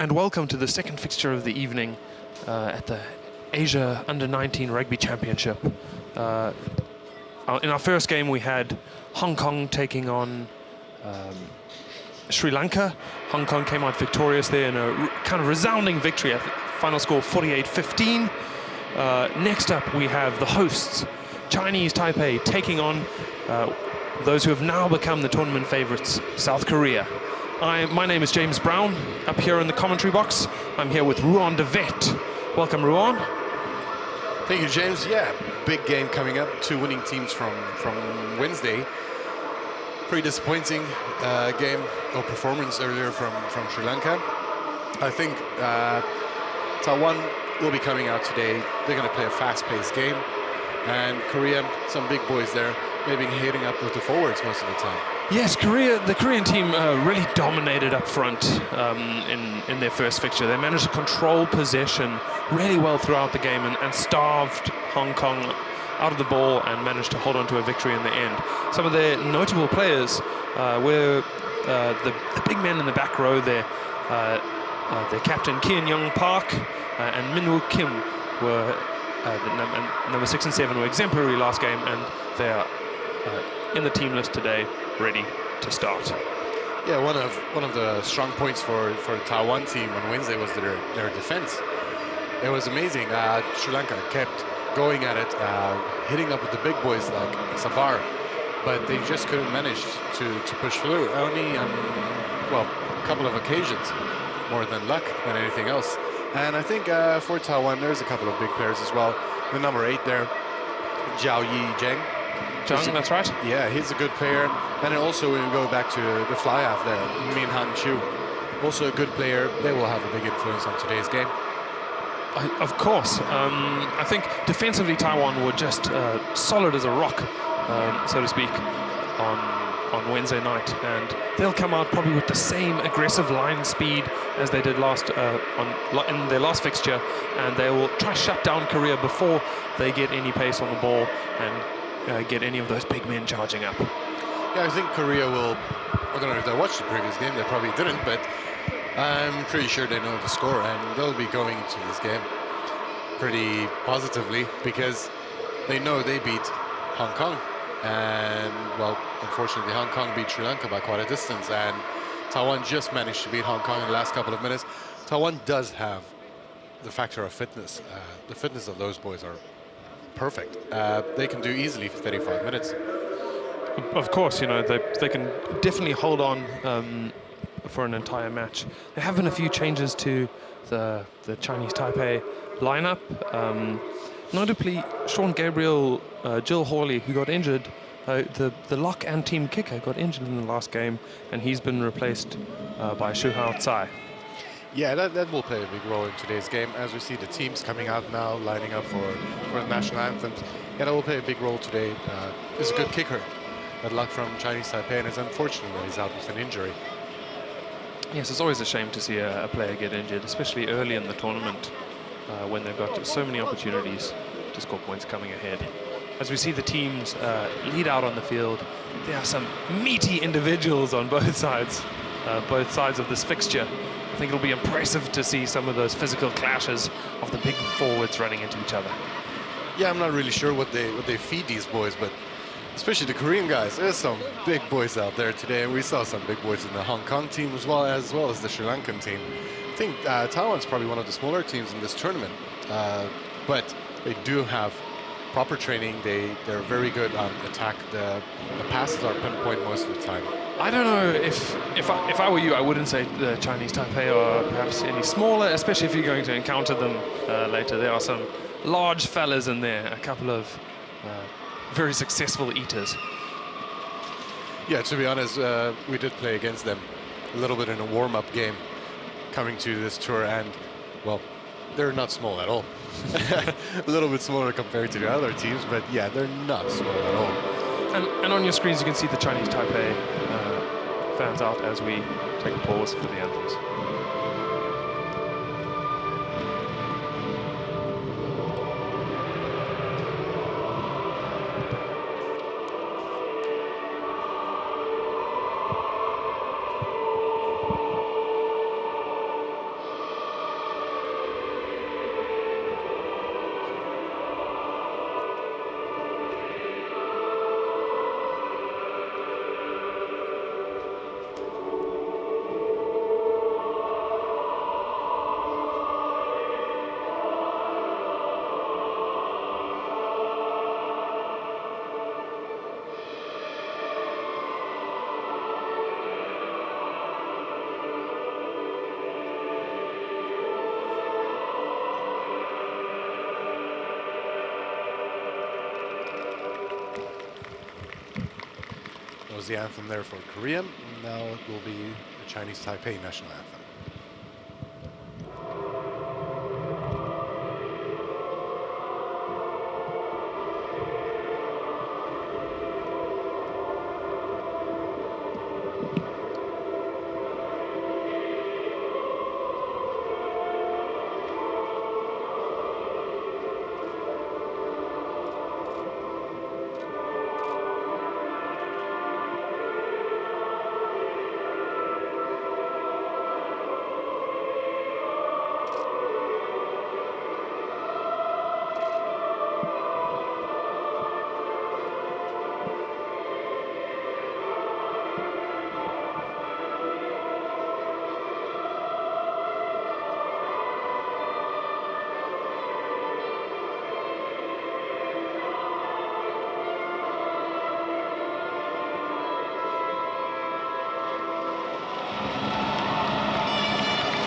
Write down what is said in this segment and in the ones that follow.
and welcome to the second fixture of the evening at the Asia Under-19 Rugby Championship. In our first game we had Hong Kong taking on Sri Lanka. Hong Kong came out victorious there in a kind of resounding victory at the final score 48-15. Next up we have the hosts, Chinese Taipei, taking on those who have now become the tournament favourites, South Korea. My name is James Brown. Up here in the commentary box, I'm here with Ruan de Vet. Welcome, Ruan. Thank you, James. Yeah, big game coming up. Two winning teams from Wednesday. Pretty disappointing game or performance earlier from Sri Lanka. I think Taiwan will be coming out today. They're going to play a fast-paced game. And Korea, some big boys there, maybe hitting up with the forwards most of the time. Yes, the Korean team really dominated up front in their first fixture. They managed to control possession really well throughout the game and starved Hong Kong out of the ball and managed to hold on to a victory in the end. Some of their notable players were the big men in the back row there. Their captain Kian Young Park and Min Woo Kim were number 6 and 7 were exemplary last game, and they are in the team list today, ready to start. Yeah, one of the strong points for the Taiwan team on Wednesday was their defense. It was amazing. Sri Lanka kept going at it, hitting up with the big boys like Sabar, but they just couldn't manage to push through. Only well, a couple of occasions, more than luck than anything else. And I think for Taiwan, there's a couple of big players as well. The number 8 there, Zhao Yi Zheng. That's right. Yeah, he's a good player. And then also when we go back to the fly-half there, Min Han Chu, also a good player. They will have a big influence on today's game. Of course. I think defensively Taiwan were just solid as a rock, so to speak, on Wednesday night, and they'll come out probably with the same aggressive line speed as they did in their last fixture, and they will try to shut down Korea before they get any pace on the ball and get any of those big men charging up. Yeah, I think Korea will, I don't know if they watched the previous game, they probably didn't, but I'm pretty sure they know the score, and they'll be going into this game pretty positively because they know they beat Hong Kong. And, well, unfortunately, Hong Kong beat Sri Lanka by quite a distance, and Taiwan just managed to beat Hong Kong in the last couple of minutes. Taiwan does have the factor of fitness. The fitness of those boys are perfect. They can do easily for 35 minutes. Of course, you know, they can definitely hold on for an entire match. There have been a few changes to the Chinese Taipei lineup. Notably, Sean Gabriel, Jill Hawley, who got injured, the lock and team kicker got injured in the last game, and he's been replaced by Shu Hao Tsai. Yeah, that will play a big role in today's game, as we see the teams coming out now, lining up for the national anthems. Yeah, that will play a big role today. He's a good kicker. That luck from Chinese Taipei, and it's unfortunate that he's out with an injury. Yes, it's always a shame to see a player get injured, especially early in the tournament, when they've got so many opportunities to score points coming ahead. As we see the teams lead out on the field, there are some meaty individuals on both sides of this fixture. I think it'll be impressive to see some of those physical clashes of the big forwards running into each other. Yeah, I'm not really sure what they feed these boys, but especially the Korean guys, there's some big boys out there today, and we saw some big boys in the Hong Kong team as well as the Sri Lankan team. I think Taiwan's probably one of the smaller teams in this tournament, but they do have proper training. They're very good on attack. The passes are pinpoint most of the time. I don't know if I were you, I wouldn't say the Chinese Taipei are perhaps any smaller, especially if you're going to encounter them later. There are some large fellas in there, a couple of very successful eaters. Yeah, to be honest, we did play against them a little bit in a warm-up game coming to this tour, and, well, they're not small at all. A little bit smaller compared to the other teams, but yeah, they're not small at all. And on your screens you can see the Chinese Taipei fans out as we take a pause for the anthems. was the anthem there for Korea. Now it will be the Chinese Taipei national anthem.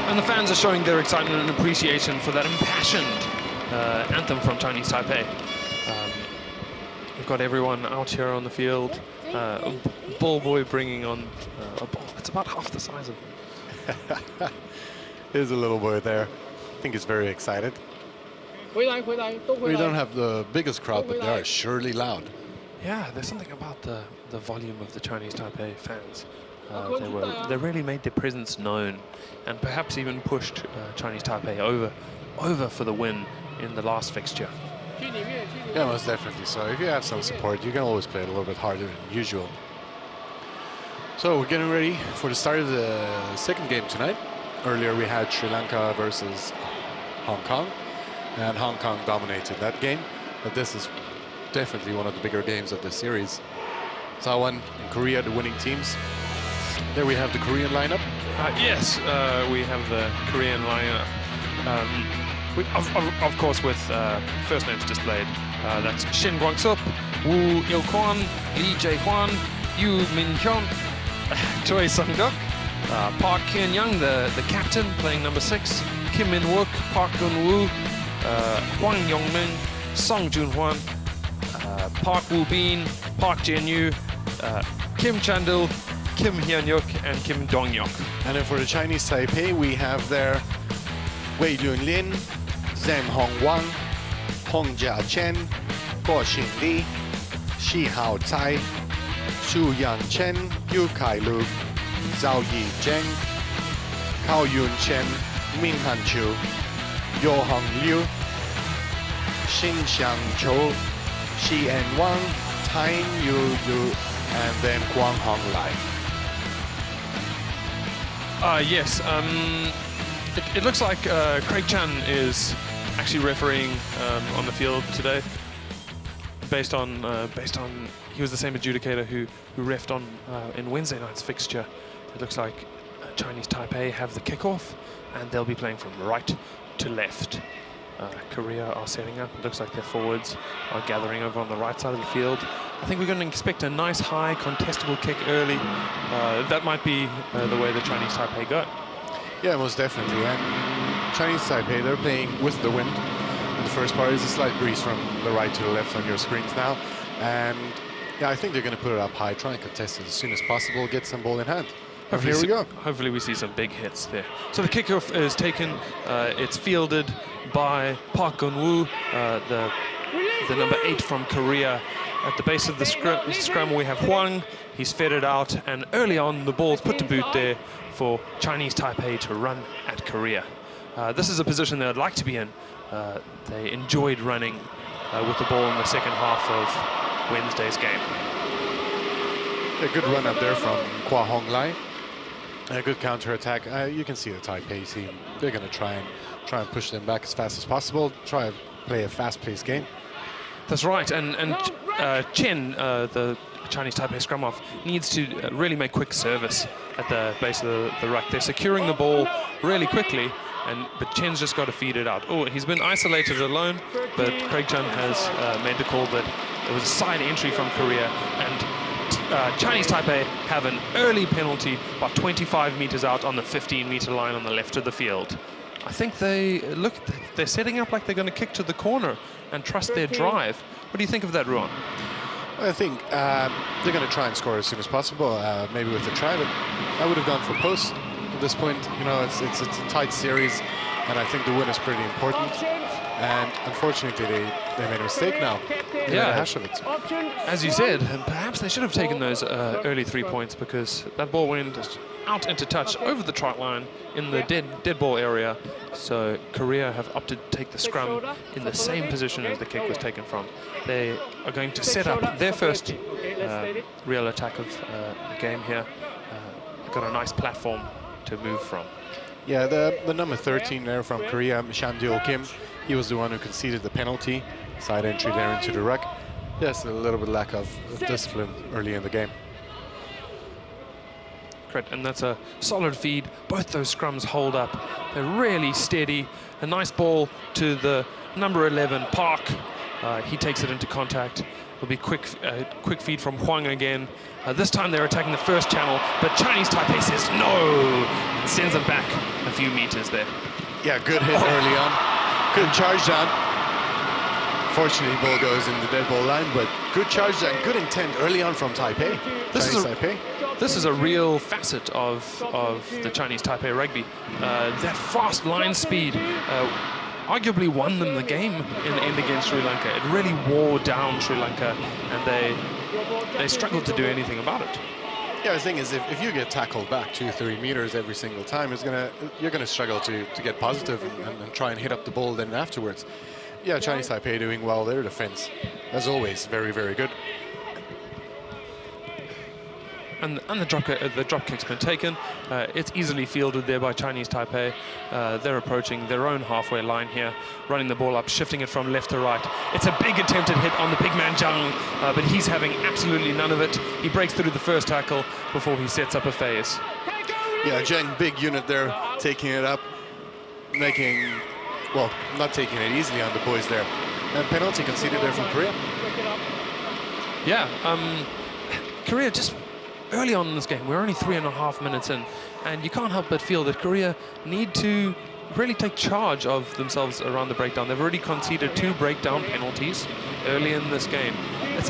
And the fans are showing their excitement and appreciation for that impassioned anthem from Chinese Taipei. We've got everyone out here on the field. Ball boy bringing on a ball. It's about half the size of him. There's a little boy there. I think he's very excited. We don't have the biggest crowd, but they are surely loud. Yeah, there's something about the volume of the Chinese Taipei fans. They really made their presence known, and perhaps even pushed Chinese Taipei over for the win in the last fixture. Yeah, most definitely. So if you have some support, you can always play it a little bit harder than usual. So we're getting ready for the start of the second game tonight. Earlier we had Sri Lanka versus Hong Kong, and Hong Kong dominated that game. But this is definitely one of the bigger games of the series. Taiwan and Korea, the winning teams. There we have the Korean lineup. Yes, we have the Korean lineup. Of course, with first names displayed. That's Shin Kwang-sup, Woo Il-kwon, Lee Jae-hwan, Yu Min-hyun, Choi Sung-duk, Park Kyun-young, the captain, playing number 6, Kim Min-wook, Park Gun-woo, Hwang Yong-min, Song Jun-hwan, Park Woo-bin, Park Jin-yu, Kim Chan-dil, Kim Hyun-yuk, and Kim Dong-hyuk. And then for the Chinese Taipei, we have there Wei Yun-lin, Zhang Hong-wang, Hong Jia-chen, Guo Xin-li, Shi Hao-tsai, Xu Yang-chen, Yu Kai-lu, Zhao Yi-zheng, Cao Yun-chen, Min Han-chu, Yo Hong-liu, Xin Xiang-chou, Shi En-wang, Tain Yu-yu, and then Guang Hong-lai. Yes, it looks like Craig Chan is actually refereeing on the field today. Based on he was the same adjudicator who reffed on in Wednesday night's fixture. It looks like Chinese Taipei have the kickoff, and they'll be playing from right to left. Korea are setting up. It looks like their forwards are gathering over on the right side of the field. I think we're going to expect a nice high contestable kick early. That might be the way the Chinese Taipei go. Yeah, most definitely. And Chinese Taipei, they're playing with the wind. In the first part is a slight breeze from the right to the left on your screens now. And yeah, I think they're going to put it up high, try and contest it as soon as possible, get some ball in hand. Hopefully, here we go. Hopefully we see some big hits there. So the kickoff is taken. It's fielded by Park Gun-woo, the number 8 from Korea. At the base of the scrum, we have Hwang. He's fed it out, and early on, the ball's put to boot there for Chinese Taipei to run at Korea. This is a position they'd like to be in. They enjoyed running with the ball in the second half of Wednesday's game. A good run up there from Guang Hong-lai. A good counter-attack. You can see the Taipei team. They're going to try and push them back as fast as possible. Try and play a fast-paced game. That's right, and Chen, the Chinese Taipei scrum-off, needs to really make quick service at the base of the ruck. They're securing the ball really quickly, but Chen's just got to feed it out. Oh, he's been isolated alone, but Craig Chan has made the call that it was a side entry from Korea, and Chinese Taipei have an early penalty about 25 meters out on the 15-meter line on the left of the field. I think they're setting up like they're going to kick to the corner and trust their drive. What do you think of that, Ruan? I think they're going to try and score as soon as possible, maybe with a try, but I would have gone for post at this point. You know, it's a tight series, and I think the win is pretty important. And unfortunately, they made a mistake now. They made a hash of it. As you said, perhaps they should have taken those early 3 points, because that ball went out into touch over the try line in the dead ball area. So Korea have opted to take the scrum in the same position as the kick was taken from. They are going to set up their first real attack of the game here. They've got a nice platform to move from. Yeah, the number 13 there from Korea, Shandil Kim, he was the one who conceded the penalty, side entry there into the ruck. Yes, a little bit lack of discipline early in the game. Correct, and that's a solid feed. Both those scrums hold up. They're really steady. A nice ball to the number 11, Park. He takes it into contact. It'll be quick feed from Huang again. This time they're attacking the first channel, but Chinese Taipei says no and sends them back a few meters there. Yeah, good hit early on. Couldn't charge down. Fortunately, ball goes in the dead ball line, but good charge down, good intent early on from Taipei. This is a real facet of the Chinese Taipei rugby. That fast line speed arguably won them the game in the end against Sri Lanka. It really wore down Sri Lanka, and they struggled to do anything about it. Yeah, the thing is, if you get tackled back 2-3 meters every single time, you're gonna struggle to get positive and try and hit up the ball then afterwards. Yeah, Chinese Taipei doing well. Their defense, as always, very, very good. And the drop kick's been taken. It's easily fielded there by Chinese Taipei. They're approaching their own halfway line here, running the ball up, shifting it from left to right. It's a big attempted hit on the big man Zhang, but he's having absolutely none of it. He breaks through the first tackle before he sets up a phase. Yeah, Zhang, big unit there, taking it up, well, not taking it easily on the boys there. And penalty conceded there from Korea. Yeah, Korea just early on in this game, we're only 3.5 minutes in, and you can't help but feel that Korea need to really take charge of themselves around the breakdown. They've already conceded 2 breakdown penalties early in this game. It's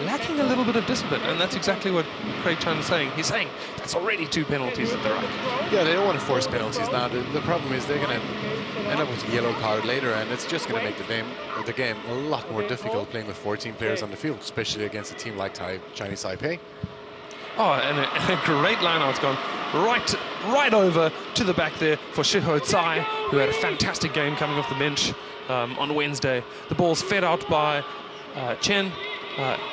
lacking a little bit of discipline, and that's exactly what Craig Chan is saying. He's saying that's already 2 penalties that they're up. Yeah, they don't want to force penalties now. The problem is they're going to end up with a yellow card later, and it's just going to make the game a lot more difficult playing with 14 players on the field, especially against a team like Chinese Taipei. Oh, and a great line-out's gone right over to the back there for Shiho Tsai, who had a fantastic game coming off the bench on Wednesday. The ball's fed out by Chen.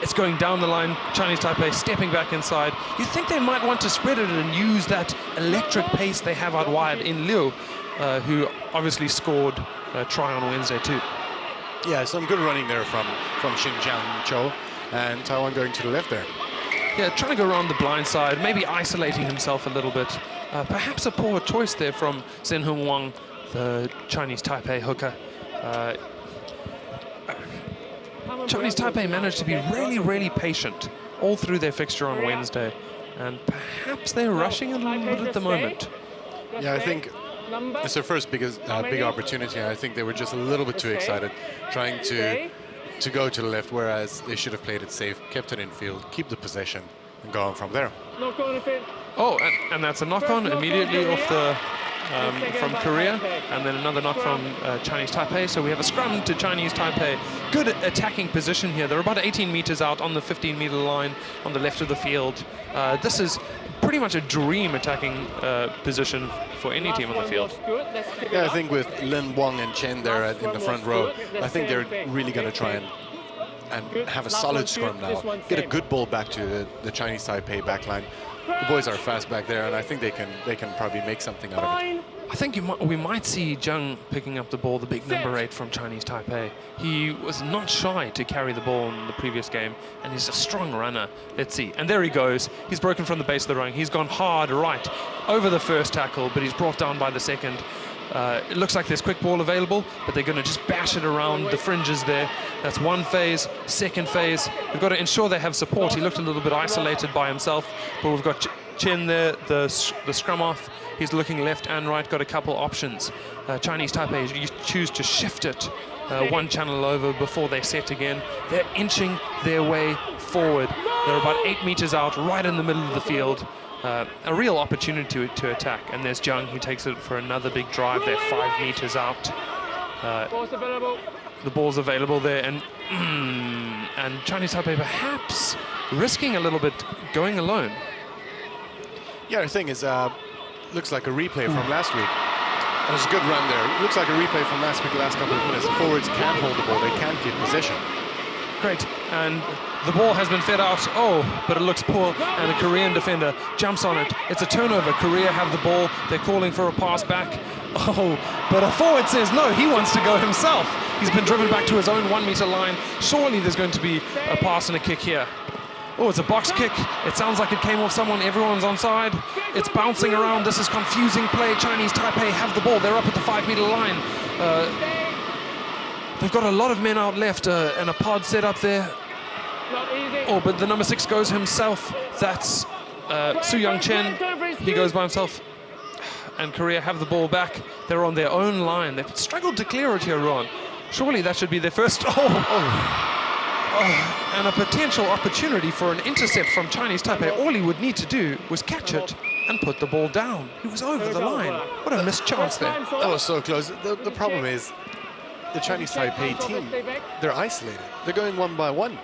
It's going down the line. Chinese Taipei stepping back inside. You think they might want to spread it and use that electric pace they have out wide in Liu, who obviously scored a try on Wednesday too. Yeah, some good running there from Xinjiang Cho, and Taiwan going to the left there. Yeah, trying to go around the blind side, maybe isolating himself a little bit. Perhaps a poor choice there from Zhen Hung Wang, the Chinese Taipei hooker. Chinese Taipei managed to be really, really patient all through their fixture on Wednesday, and perhaps they're rushing a little bit at the moment. Yeah, I think it's their first big opportunity. I think they were just a little bit too excited, trying to go to the left, whereas they should have played it safe, kept it in field, keep the possession, and go on from there. Oh, and that's a knock-on immediately off the from Korea, and then another knock from Chinese Taipei. So we have a scrum to Chinese Taipei. Good attacking position here. They're about 18 meters out on the 15-meter line on the left of the field. This is pretty much a dream attacking position for any team on the field. Yeah, I think with Lin, Wang, and Chen there in the front row, I think they're really going to try and have a solid scrum now. Get a good ball back to the Chinese Taipei backline. The boys are fast back there, and I think they can probably make something out of it. I think we might see Zhang picking up the ball, the big number 8 from Chinese Taipei. He was not shy to carry the ball in the previous game, and he's a strong runner. Let's see. And there he goes. He's broken from the base of the rung. He's gone hard right over the first tackle, but he's brought down by the second. It looks like there's quick ball available, but they're going to just bash it around the fringes there. That's one phase. Second phase, we've got to ensure they have support. He looked a little bit isolated by himself, but we've got Chen there, the scrum off. He's looking left and right, got a couple options. Chinese Taipei, you choose to shift it one channel over before they set again. They're inching their way forward. They're about 8 meters out, right in the middle of the field. A real opportunity to attack. And there's Zhang, who takes it for another big drive. They're 5 meters out. The ball's available there, and Chinese Taipei perhaps risking a little bit going alone. Yeah, the thing is, looks like a replay from last week. There's a good run there. Looks like a replay from last week, last couple of minutes. The forwards can't hold the ball, they can't keep possession. Great, and the ball has been fed out. Oh, but it looks poor, and the Korean defender jumps on it. It's a turnover. Korea have the ball. They're calling for a pass back. Oh, but a forward says no, he wants to go himself. He's been driven back to his own 1 meter line. Surely there's going to be a pass and a kick here. Oh, it's a box kick. It sounds like it came off someone. Everyone's onside. It's bouncing around. This is confusing play. Chinese Taipei have the ball. They're up at the 5 meter line. They've got a lot of men out left and a pod set up there. Oh, but the number 6 goes himself. That's Su Young-chen. He goes by himself. And Korea have the ball back. They're on their own line. They've struggled to clear it here, Ron. Surely that should be their first. And a potential opportunity for an intercept from Chinese Taipei. All he would need to do was catch it and put the ball down. He was over the line. What a missed chance there. That was so close. The problem is the Chinese Taipei team, they're isolated. They're going one by one.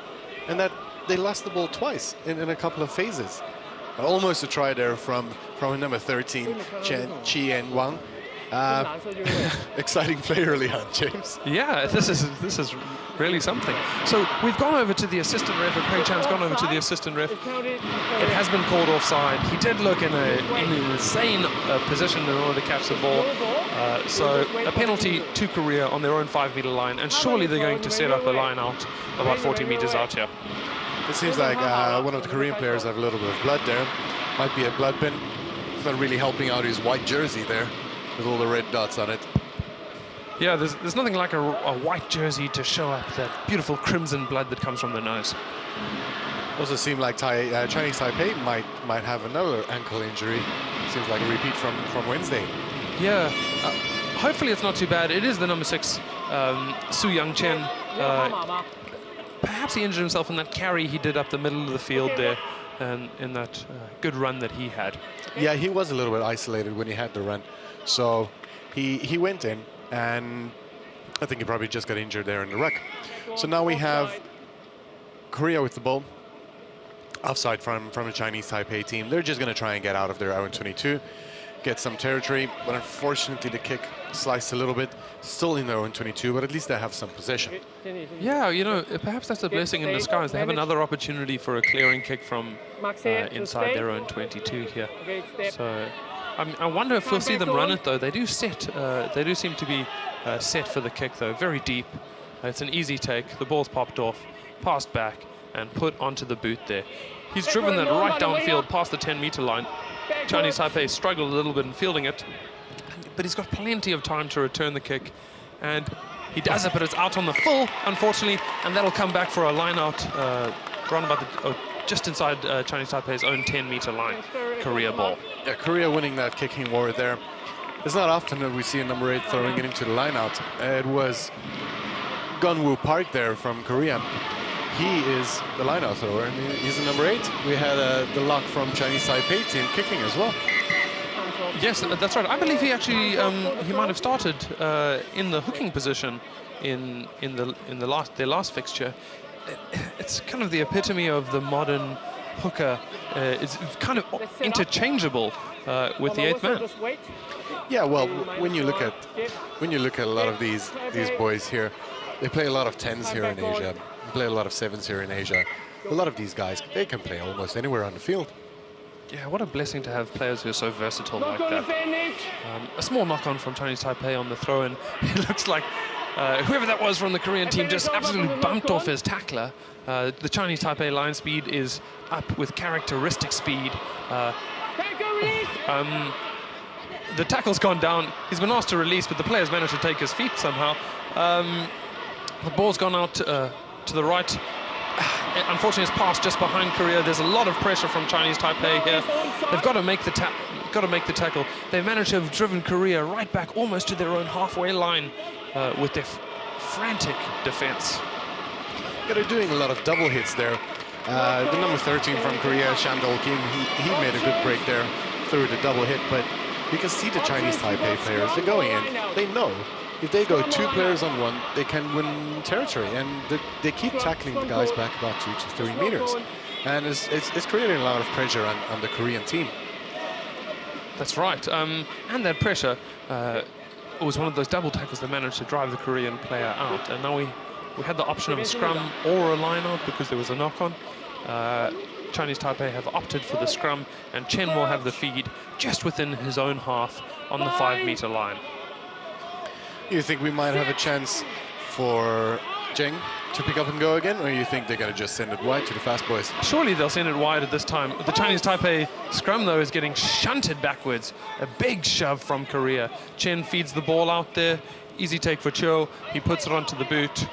And that they lost the ball twice in a couple of phases. Almost a try there from number 13, Chi and Wang. Exciting play early on, James. Yeah, this is really something. So we've gone over to the assistant ref. Craig Chan's gone over to the assistant ref. It has been called offside. He did look in an insane position in order to catch the ball. So a penalty to Korea on their own 5 meter line, and surely they're going to set up a line out about 40 meters out here. It seems like one of the Korean players have a little bit of blood there. Might be a blood pin. It's not really helping out his white jersey there with all the red dots on it. Yeah, there's nothing like a white jersey to show up that beautiful crimson blood that comes from the nose. Also seemed like Chinese Taipei might have another ankle injury. Seems like a repeat from Wednesday. Yeah, hopefully it's not too bad. It is the number 6, Su Young-chen. Perhaps he injured himself in that carry he did up the middle of the field there, and in that good run that he had. Yeah, he was a little bit isolated when he had the run. So he went in, and I think he probably just got injured there in the ruck. So now we have Korea with the ball, offside from the Chinese Taipei team. They're just going to try and get out of their own 22, get some territory, but unfortunately the kick sliced a little bit. Still in their own 22, but at least they have some possession. Yeah, you know, perhaps that's a blessing in disguise. They have another opportunity for a clearing kick from inside their own 22 here. So I wonder if we'll see them run it, though. They do seem to be set for the kick, though. Very deep. It's an easy take. The ball's popped off, passed back, and put onto the boot there. He's driven that right downfield past the 10 meter line. Chinese Taipei struggled a little bit in fielding it, but he's got plenty of time to return the kick, and he does it, but it's out on the full, unfortunately, and that'll come back for a line out round about just inside Chinese Taipei's own 10 meter line. Korea ball. Yeah, Korea winning that kicking war there. It's not often that we see a number 8 throwing it into the line out. It was Gunwoo Park there from Korea. He is the line-out thrower, and he's the number 8. We had the lock from Chinese Taipei team kicking as well. Yes, that's right. I believe he actually he might have started in the hooking position in their last fixture. It's kind of the epitome of the modern hooker. It's kind of interchangeable with the 8th man. Yeah, well, when you look at a lot of these boys here, they play a lot of 10s here in Asia. Play a lot of 7s here in Asia. A lot of these guys, they can play almost anywhere on the field. Yeah, what a blessing to have players who are so versatile like that. A small knock-on from Chinese Taipei on the throw-in. It looks like whoever that was from the Korean team just absolutely bumped off his tackler. The Chinese Taipei line speed is up with characteristic speed. The tackle's gone down. He's been asked to release, but the player's managed to take his feet somehow. The ball's gone out to the right. Unfortunately, it's passed just behind Korea. There's a lot of pressure from Chinese Taipei here. They've got to make the tackle. They've managed to have driven Korea right back almost to their own halfway line with their frantic defense. Yeah, they're doing a lot of double hits there. The number 13 from Korea, Shandol Kim, he made a good break there through the double hit, but you can see the Chinese Taipei players, they're going in. They know if they go 2 players on 1, they can win territory, and they keep tackling the guys back about 2 to 3 meters. And it's creating a lot of pressure on the Korean team. That's right, and that pressure was one of those double tackles that managed to drive the Korean player out, and now we had the option of a scrum or a line-out because there was a knock-on. Chinese Taipei have opted for the scrum, and Chen will have the feed just within his own half on the 5-meter line. You think we might have a chance for Zheng to pick up and go again, or you think they're going to just send it wide to the fast boys? Surely they'll send it wide at this time. The Chinese Taipei scrum, though, is getting shunted backwards. A big shove from Korea. Chen feeds the ball out there. Easy take for Cho. He puts it onto the boot.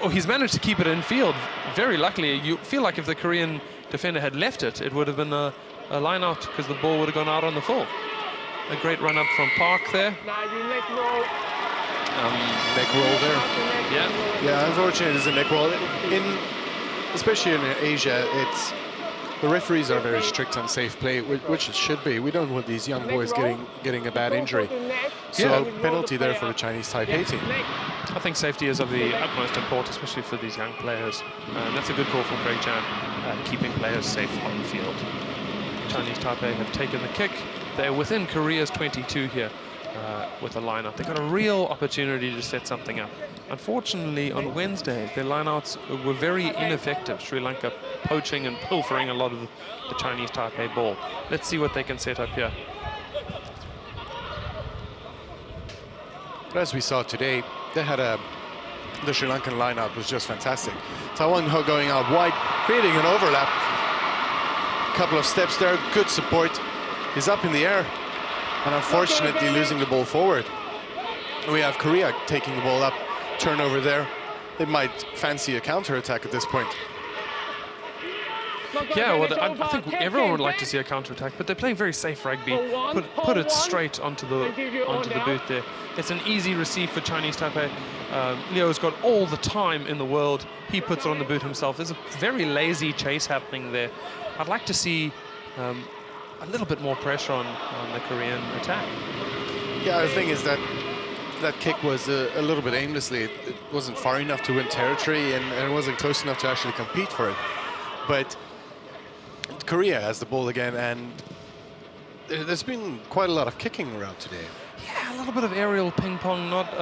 Oh, he's managed to keep it in field. Very luckily, you feel like if the Korean defender had left it, it would have been a line out because the ball would have gone out on the full. A great run up from Park there. Neck roll there. Yeah, unfortunately, it's a neck roll. Especially in Asia, the referees are very strict on safe play, which it should be. We don't want these young boys getting a bad injury. So penalty there for the Chinese Taipei team. I think safety is of the utmost importance, especially for these young players. And that's a good call from Craig Chan, keeping players safe on the field. Chinese Taipei have taken the kick. They're within Korea's 22 here with a line-out. They've got a real opportunity to set something up. Unfortunately, on Wednesday, their line-outs were very ineffective. Sri Lanka poaching and pilfering a lot of the Chinese Taipei ball. Let's see what they can set up here. But as we saw today, they had the Sri Lankan line-out was just fantastic. Taiwan Ho going out wide, creating an overlap. Couple of steps there, good support. He's up in the air, and unfortunately losing the ball forward. We have Korea taking the ball up, turnover there. They might fancy a counter-attack at this point. Yeah, well, I think everyone would like to see a counter-attack, but they're playing very safe rugby. Put it straight onto the boot there. It's an easy receive for Chinese Taipei. Leo's got all the time in the world. He puts it on the boot himself. There's a very lazy chase happening there. I'd like to see a little bit more pressure on the Korean attack. Yeah, the thing is that kick was a little bit aimlessly. It wasn't far enough to win territory, and it wasn't close enough to actually compete for it. But Korea has the ball again, and there's been quite a lot of kicking around today. Yeah, a little bit of aerial ping pong, not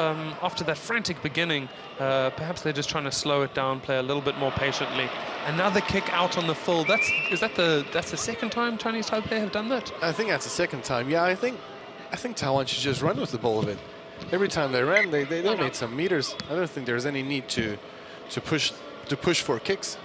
after that frantic beginning. Perhaps they're just trying to slow it down, play a little bit more patiently. Another kick out on the full. That's the second time Chinese Taipei have done that? I think that's the second time. Yeah, I think Taiwan should just run with the ball a bit. Every time they ran, they made some meters. I don't think there's any need to push for kicks.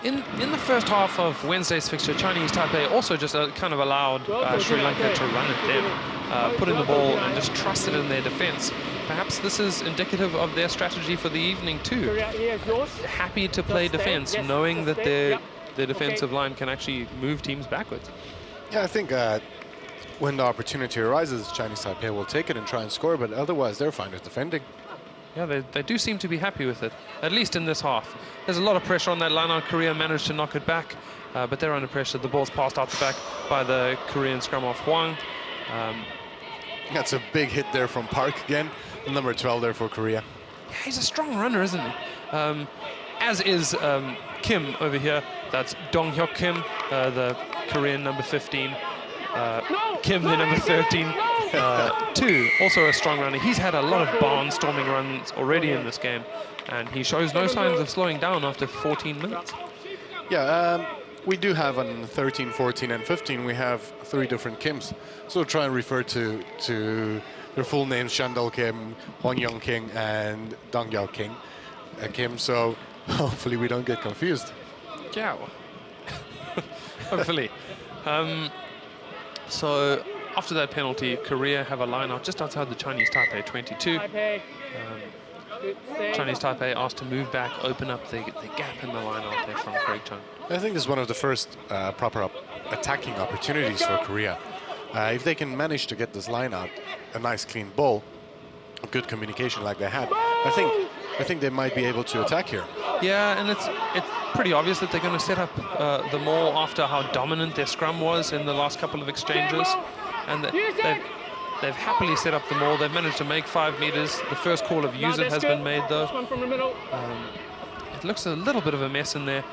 In the first half of Wednesday's fixture, Chinese Taipei also just kind of allowed Sri Lanka to run at them, put in the ball and just trusted in their defense. Perhaps this is indicative of their strategy for the evening too. Happy to play defense, knowing that their defensive line can actually move teams backwards. Yeah, I think when the opportunity arises, Chinese Taipei will take it and try and score, but otherwise they're fine with defending. Yeah, they do seem to be happy with it, at least in this half. There's a lot of pressure on that line-out. Korea managed to knock it back, but they're under pressure. The ball's passed out the back by the Korean scrum off Hwang. That's a big hit there from Park again. Number 12 there for Korea. Yeah, he's a strong runner, isn't he? As is Kim over here. That's Dong Hyuk Kim, the Korean number 15. Kim, the number 13. Two, also a strong runner. He's had a lot of barnstorming runs already in this game, and he shows no signs of slowing down after 14 minutes. Yeah, we do have on 13, 14, and 15, we have 3 different Kims. So try and refer to their full names, Shandol Kim, Hwang Yong Kim, and Dong Yao Kim. So hopefully we don't get confused. Yeah, hopefully. So after that penalty, Korea have a line out just outside the Chinese Taipei 22. Chinese Taipei asked to move back, open up the gap in the line out there from Craig Chung. I think this is one of the first proper attacking opportunities for Korea. If they can manage to get this line out, a nice clean ball, good communication like they had, I think they might be able to attack here. Yeah, and it's pretty obvious that they're going to set up the maul after how dominant their scrum was in the last couple of exchanges, and they've happily set up the maul. They've managed to make 5 meters. The first call of use it has been made though. It looks a little bit of a mess in there,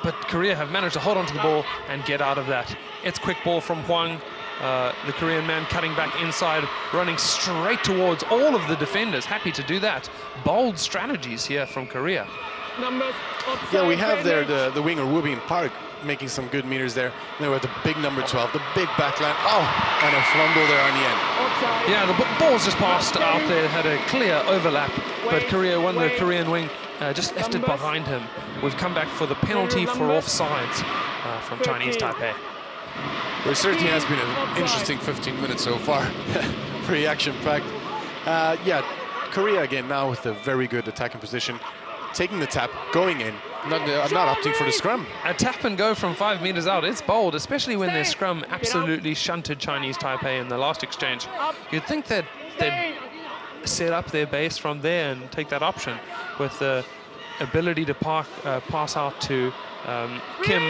but Korea have managed to hold onto the ball and get out of that. It's quick ball from Hwang. The Korean man cutting back inside, running straight towards all of the defenders. Happy to do that. Bold strategies here from Korea. Yeah, we have there the winger Woo-bin Park making some good meters there. They were the big number 12, the big backline. Oh, and a fumble there on the end. Yeah, the ball's just passed out there, had a clear overlap, but Korea won the Korean wing, just left it behind him. We've come back for the penalty for offsides from Chinese Taipei. Well, it certainly has been an interesting 15 minutes so far. Pretty action-packed. Yeah, Korea again now with a very good attacking position, taking the tap, going in, not opting for the scrum. A tap and go from 5 meters out, it's bold, especially when their scrum absolutely shunted Chinese Taipei in the last exchange. You'd think that they'd set up their base from there and take that option with the ability to pass out to Kim,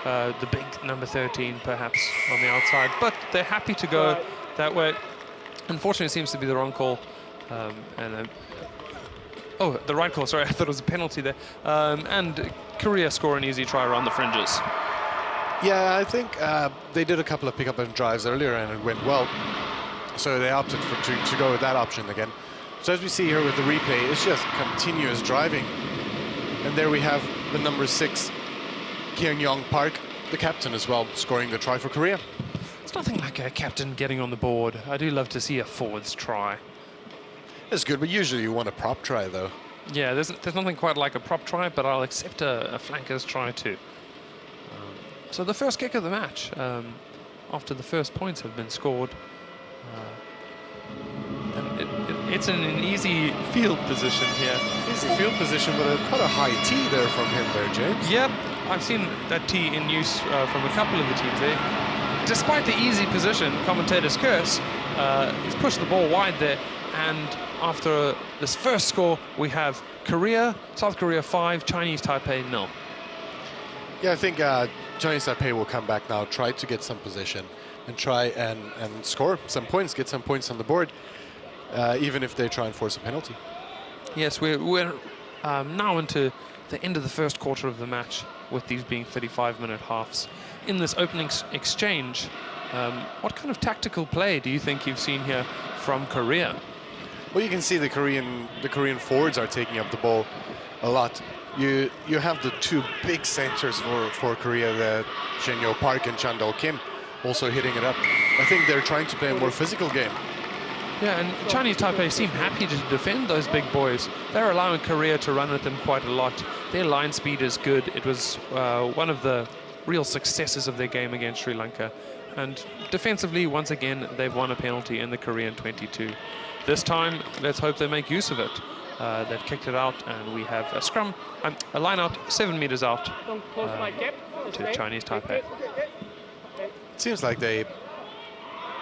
the big number 13 perhaps on the outside, but they're happy to go that way. Unfortunately, it seems to be the wrong call. Oh, the right call, sorry, I thought it was a penalty there. And Korea score an easy try around the fringes. Yeah, I think they did a couple of pick-up and drives earlier and it went well. So they opted to go with that option again. So as we see here with the replay, it's just continuous driving. And there we have the number 6, Kyung-yong Park, the captain as well, scoring the try for Korea. It's nothing like a captain getting on the board. I do love to see a forwards try. It's good, but usually you want a prop try, though. Yeah, there's nothing quite like a prop try, but I'll accept a flanker's try too. So the first kick of the match, after the first points have been scored, and it's in an easy field position here. Easy field position, but quite a high tee there from him there, James. Yep, I've seen that tee in use from a couple of the teams there. Despite the easy position, commentators curse, he's pushed the ball wide there, and after this first score, we have South Korea 5, Chinese Taipei 0. Yeah, I think Chinese Taipei will come back now, try to get some position, and try and score some points, get some points on the board, even if they try and force a penalty. Yes, we're now into the end of the first quarter of the match, with these being 35-minute halves. In this opening exchange, what kind of tactical play do you think you've seen here from Korea? Well, you can see the Korean forwards are taking up the ball a lot. You have the 2 big centers for Korea, the Shin-yo Park and Chandol Kim, also hitting it up. I think they're trying to play a more physical game. Yeah, and Chinese Taipei seem happy to defend those big boys. They're allowing Korea to run at them quite a lot. Their line speed is good. It was one of the real successes of their game against Sri Lanka. And defensively, once again, they've won a penalty in the Korean 22. This time, let's hope they make use of it. They've kicked it out, and we have a scrum, a line out 7 meters out to Chinese Taipei. It seems like they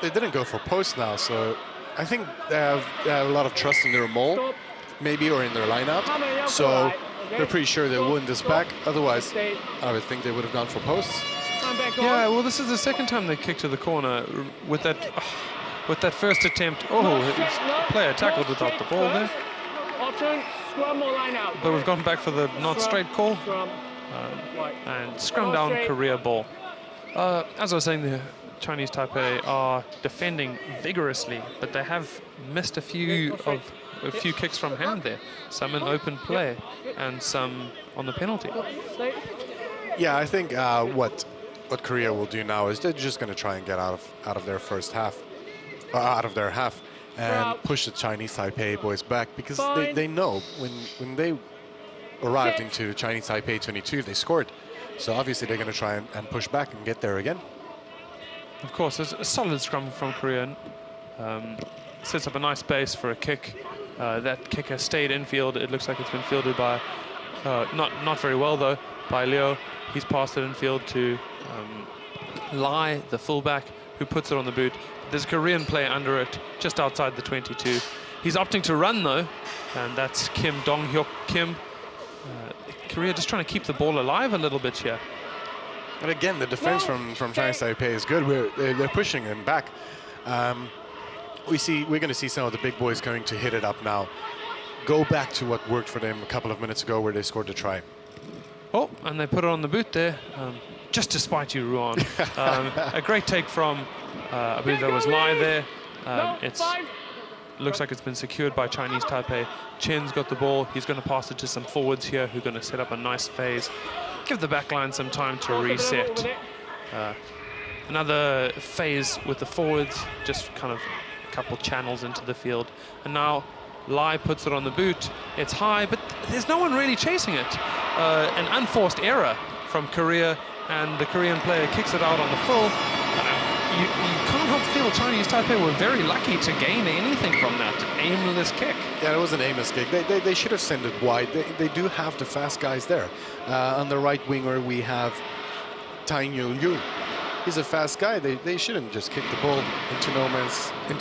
didn't go for post now, so I think they have a lot of trust in their maul, maybe, or in their line out. So they're pretty sure they'll win this back. Otherwise, I would think they would have gone for posts. Yeah, well, this is the second time they kicked to the corner with that. With that first attempt, the player tackled without the ball there. But we've gone back for the not straight call. And scrum down Korea ball. As I was saying, the Chinese Taipei are defending vigorously, but they have missed a few kicks from hand there. Some in open play and some on the penalty. Yeah, I think what Korea will do now is they're just going to try and get out of their first half. Out of their half and push the Chinese Taipei boys back, because they know when they arrived into the Chinese Taipei 22, they scored. So obviously they're going to try and push back and get there again. Of course, there's a solid scrum from Korea. Sets up a nice base for a kick. That kick has stayed infield. It looks like it's been fielded by, not very well though, by Leo. He's passed it infield to Lai, the fullback, who puts it on the boot. There's a Korean player under it, just outside the 22. He's opting to run though, and that's Kim Dong-hyuk Kim. Korea just trying to keep the ball alive a little bit here. And again, the defense from Chinese Taipei is good. They're pushing them back. We're going to see some of the big boys going to hit it up now. Go back to what worked for them a couple of minutes ago where they scored the try. Oh, and they put it on the boot there, just to spite you, Ruan. A great take from, I believe that was Lai there. Looks like it's been secured by Chinese Taipei. Chen's got the ball. He's going to pass it to some forwards here who are going to set up a nice phase. Give the back line some time to reset. Another phase with the forwards, just kind of a couple channels into the field. And now Lai puts it on the boot. It's high, but there's no one really chasing it. An unforced error from Korea, and the Korean player kicks it out on the full. You can't help feel Chinese Taipei were very lucky to gain anything from that aimless kick. Yeah, it was an aimless kick. They should have sent it wide. They do have the fast guys there. On the right winger, we have Tai Nyu. He's a fast guy. They shouldn't just kick the ball into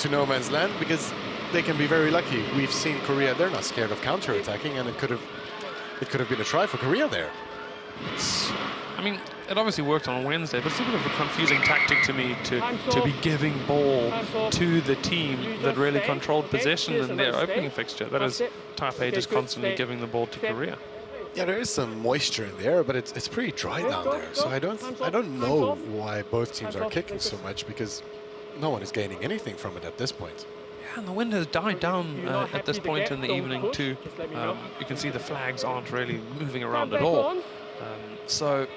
no man's land, because they can be very lucky. We've seen Korea; they're not scared of counter-attacking, and it could have been a try for Korea there. I mean, it obviously worked on Wednesday, but it's a bit of a confusing tactic to me to be giving ball to the team that really controlled possession in their opening fixture. That is Taipei just constantly giving the ball to Korea. Yeah, there is some moisture in there, but it's pretty dry down there. So I don't know why both teams are kicking so much, because no one is gaining anything from it at this point. Yeah, and the wind has died down at this point in the evening too. You can see the flags aren't really moving around at all. So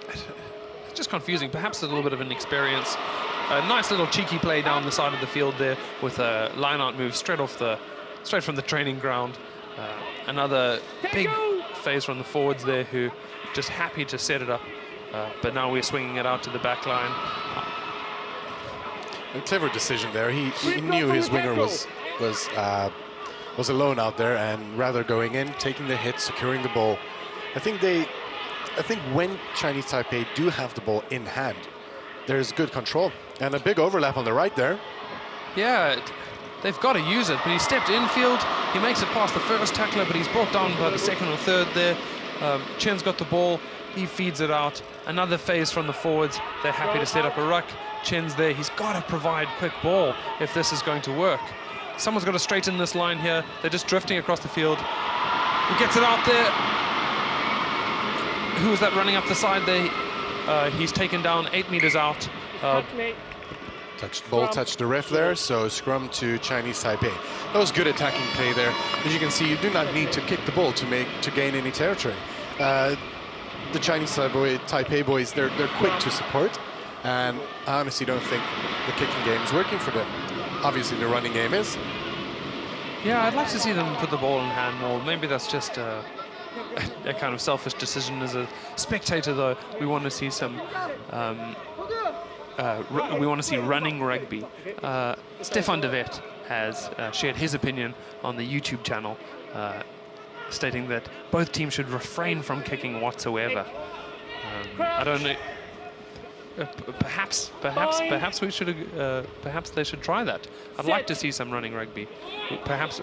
it's just confusing. Perhaps a little bit of inexperience. A nice little cheeky play down the side of the field there with a line-out move straight from the training ground. Another big phase from the forwards there, who just happy to set it up. But now we're swinging it out to the back line. A clever decision there. He knew his winger was alone out there, and rather going in, taking the hit, securing the ball. I think when Chinese Taipei do have the ball in hand, there's good control, and a big overlap on the right there. Yeah, they've got to use it, but he stepped infield. He makes it past the first tackler, but he's brought down by the second or third there. Chen's got the ball. He feeds it out. Another phase from the forwards. They're happy to set up a ruck. Chen's there. He's got to provide quick ball if this is going to work. Someone's got to straighten this line here. They're just drifting across the field. He gets it out there. Who was that running up the side there? He's taken down 8 meters out. Ball touched the ref there, so scrum to Chinese Taipei. That was good attacking play there. As you can see, you do not need to kick the ball to gain any territory. The Chinese Taipei boys, they're quick to support, and I honestly don't think the kicking game is working for them. Obviously, the running game is. Yeah, I'd like to see them put the ball in hand more. Maybe that's just a kind of selfish decision. As a spectator, though, we want to see some. We want to see running rugby. Stefan de Vet has shared his opinion on the YouTube channel, stating that both teams should refrain from kicking whatsoever. I don't know. Perhaps we should. Perhaps they should try that. I'd like to see some running rugby. Perhaps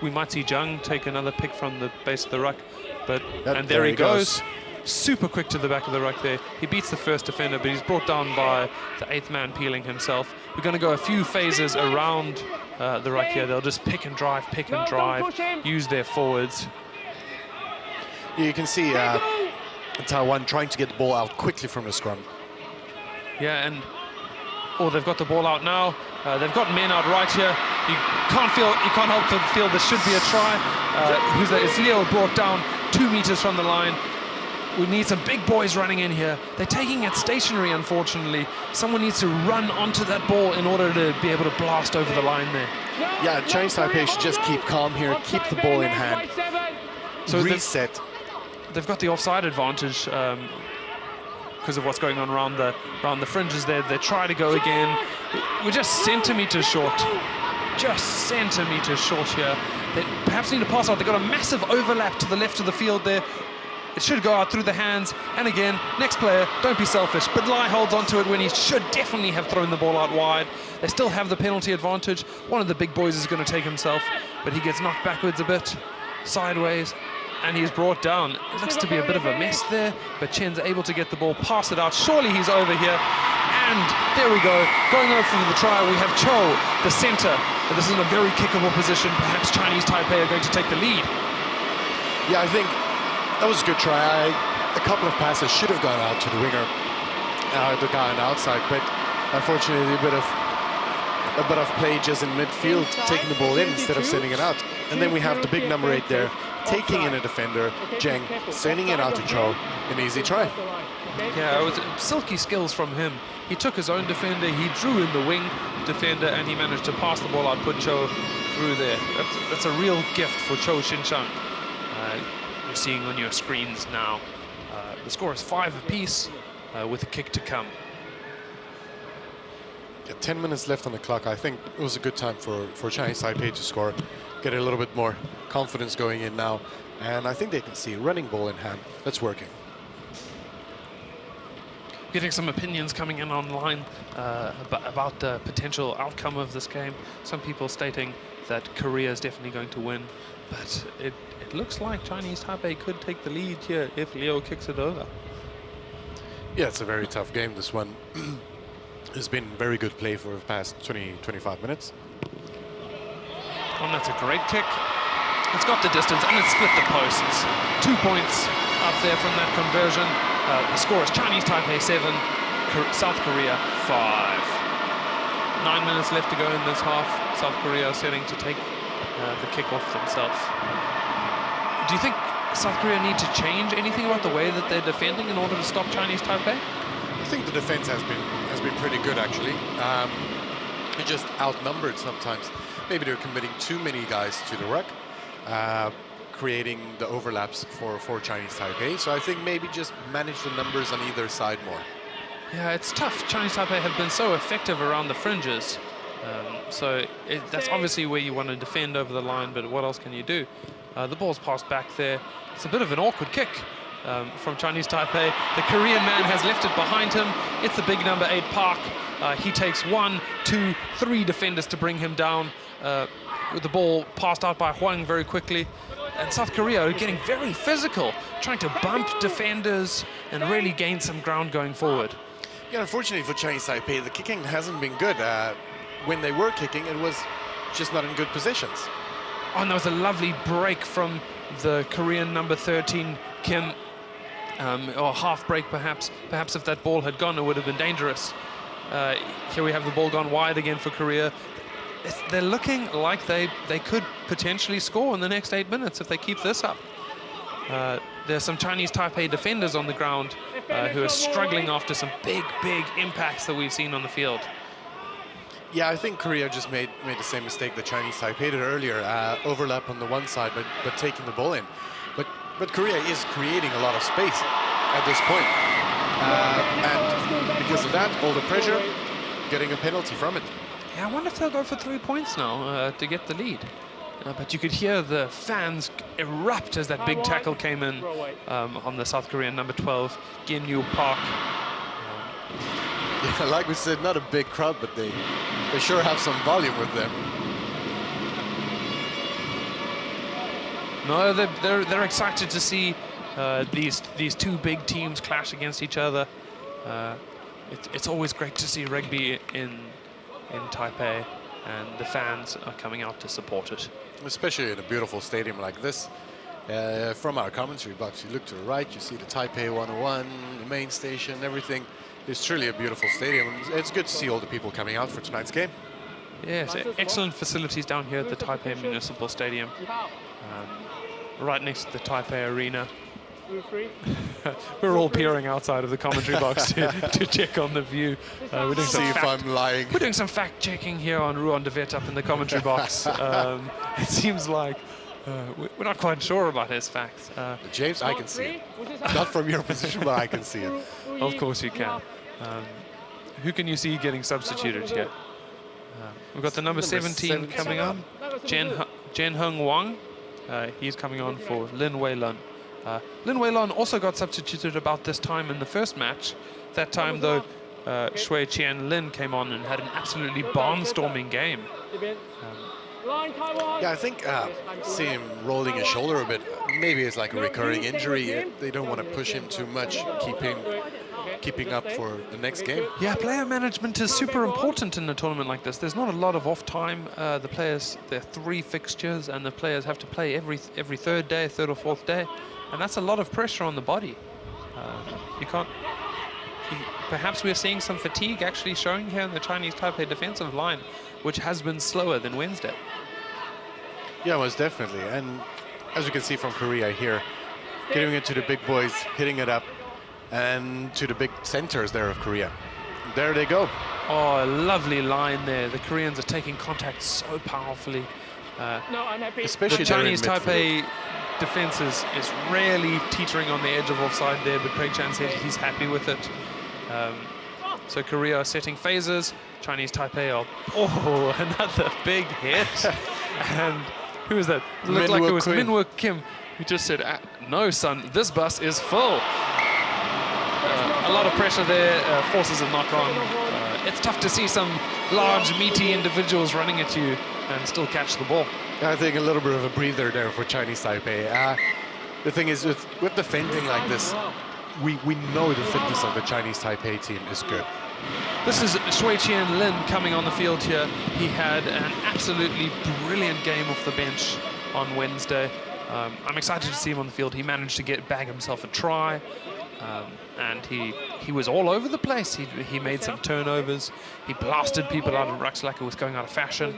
we might see Zhang take another pick from the base of the ruck, but and there he goes. Super quick to the back of the ruck there. He beats the first defender, but he's brought down by the 8th man peeling himself. We're going to go a few phases around the ruck here. They'll just pick and drive, use their forwards. You can see Taiwan trying to get the ball out quickly from the scrum. Yeah, and they've got the ball out now. They've got men out right here. You can't help but feel this should be a try. It's Leo brought down 2 meters from the line. We need some big boys running in here. They're taking it stationary, unfortunately. Someone needs to run onto that ball in order to be able to blast over the line there. Yeah, Chinese Taipei should just keep calm here, keep the ball in hand, so reset. They've got the offside advantage because of what's going on around the fringes there. They try to go again. We're just centimeters short. Just centimeters short here. They perhaps need to pass out. They've got a massive overlap to the left of the field there. It should go out through the hands, and again, next player, don't be selfish, but Lai holds onto it when he should definitely have thrown the ball out wide. They still have the penalty advantage. One of the big boys is going to take himself, but he gets knocked backwards a bit, sideways, and he's brought down. It looks to be a bit of a mess there, but Chen's able to get the ball, pass it out. Surely he's over here, and there we go. Going over for the try, we have Cho, the center, but this is in a very kickable position. Perhaps Chinese Taipei are going to take the lead. Yeah, I think that was a good try. A couple of passes should have gone out to the winger, the guy on the outside, but unfortunately a bit of play just in midfield, taking the ball in instead of sending it out. And then we have the big number 8 there, taking in a defender, Zheng, sending it out to Cho, an easy try. Yeah, it was silky skills from him. He took his own defender, he drew in the wing defender, and he managed to pass the ball out, put Cho through there. That's a real gift for Cho Xinshang. You're seeing on your screens now. The score is 5 apiece with a kick to come. Yeah, 10 minutes left on the clock. I think it was a good time for Chinese Taipei to score, get a little bit more confidence going in now. And I think they can see running ball in hand. That's working. Getting some opinions coming in online about the potential outcome of this game. Some people stating that Korea is definitely going to win, but it looks like Chinese Taipei could take the lead here if Leo kicks it over. Yeah, it's a very tough game, this one. It's been very good play for the past 20-25 minutes. And that's a great kick. It's got the distance and it's split the posts. 2 points up there from that conversion. The score is Chinese Taipei 7, South Korea 5. 9 minutes left to go in this half. South Korea setting to take the kick off themselves. Do you think South Korea need to change anything about the way that they're defending in order to stop Chinese Taipei? I think the defense has been pretty good, actually. They're just outnumbered sometimes. Maybe they're committing too many guys to the ruck, creating the overlaps for Chinese Taipei. So I think maybe just manage the numbers on either side more. Yeah, it's tough. Chinese Taipei have been so effective around the fringes. That's obviously where you want to defend over the line, but what else can you do? The ball's passed back there. It's a bit of an awkward kick from Chinese Taipei. The Korean man has left it behind him. It's the big number 8 Park. He takes 1, 2, 3 defenders to bring him down. With the ball passed out by Huang very quickly. And South Korea are getting very physical, trying to bump defenders and really gain some ground going forward. Yeah, unfortunately for Chinese Taipei, the kicking hasn't been good. When they were kicking, it was just not in good positions. Oh, and there was a lovely break from the Korean number 13, Kim, or half break perhaps. Perhaps if that ball had gone, it would have been dangerous. Here we have the ball gone wide again for Korea. They're looking like they could potentially score in the next 8 minutes if they keep this up. There's some Chinese Taipei defenders on the ground who are struggling after some big impacts that we've seen on the field. Yeah, I think Korea just made the same mistake that Chinese Taipei did earlier, overlap on the one side, but taking the ball in. But Korea is creating a lot of space at this point. And because of that, all the pressure, getting a penalty from it. Yeah, I wonder if they'll go for 3 points now to get the lead. But you could hear the fans erupt as that big tackle came in on the South Korean number 12, Gin-Yu Park. Yeah, like we said, not a big crowd, but they sure have some volume with them. No, they're excited to see these 2 big teams clash against each other. It's always great to see rugby in Taipei, and the fans are coming out to support it. Especially in a beautiful stadium like this. From our commentary box, you look to the right, you see the Taipei 101, the main station, everything. It's truly a beautiful stadium. It's good to see all the people coming out for tonight's game. Yes, excellent facilities down here at the Taipei Municipal Stadium. Right next to the Taipei Arena. We're all peering outside of the commentary box to check on the view. We're doing see if I'm lying. We're doing some fact checking here on Ruan de Vet up in the commentary box. It seems like we're not quite sure about his facts. James, I can see it. Not from your position, but I can see it. Of course you can. Who can you see getting substituted here? We've got the number 17 coming on, Jen Hung Wang. He's coming on for Lin Wei Lun. Lin Weilon also got substituted about this time in the first match. That time, though, Shui Qian Lin came on and had an absolutely barnstorming game. Yeah, I think see him rolling his shoulder a bit. Maybe it's like a recurring injury. They don't want to push him too much, keeping up for the next game. Yeah, player management is super important in a tournament like this. There's not a lot of off time. The players, there are 3 fixtures, and the players have to play every third or fourth day, and that's a lot of pressure on the body. You can't. Perhaps we're seeing some fatigue actually showing here in the Chinese Taipei defensive line, which has been slower than Wednesday. Yeah, most definitely. And as you can see from Korea here, getting into the big boys, hitting it up, and to the big centers there of Korea. There they go. Oh, a lovely line there. The Koreans are taking contact so powerfully. Especially the Chinese Taipei defense is really teetering on the edge of offside there, but Craig Chan said he's happy with it. So Korea are setting phases. Chinese Taipei are... Oh, another big hit. And who was that? It looked like it was Minwoo Kim, who just said, no, son, this bus is full. A lot of pressure there, forces a knock on. It's tough to see some large, meaty individuals running at you and still catch the ball. I think a little bit of a breather there for Chinese Taipei. The thing is, with defending like this, we know the fitness of the Chinese Taipei team is good. This is Shui Qian Lin coming on the field here. He had an absolutely brilliant game off the bench on Wednesday. I'm excited to see him on the field. He managed to bag himself a try. And he was all over the place. He made some turnovers. He blasted people out of rucks like it was going out of fashion.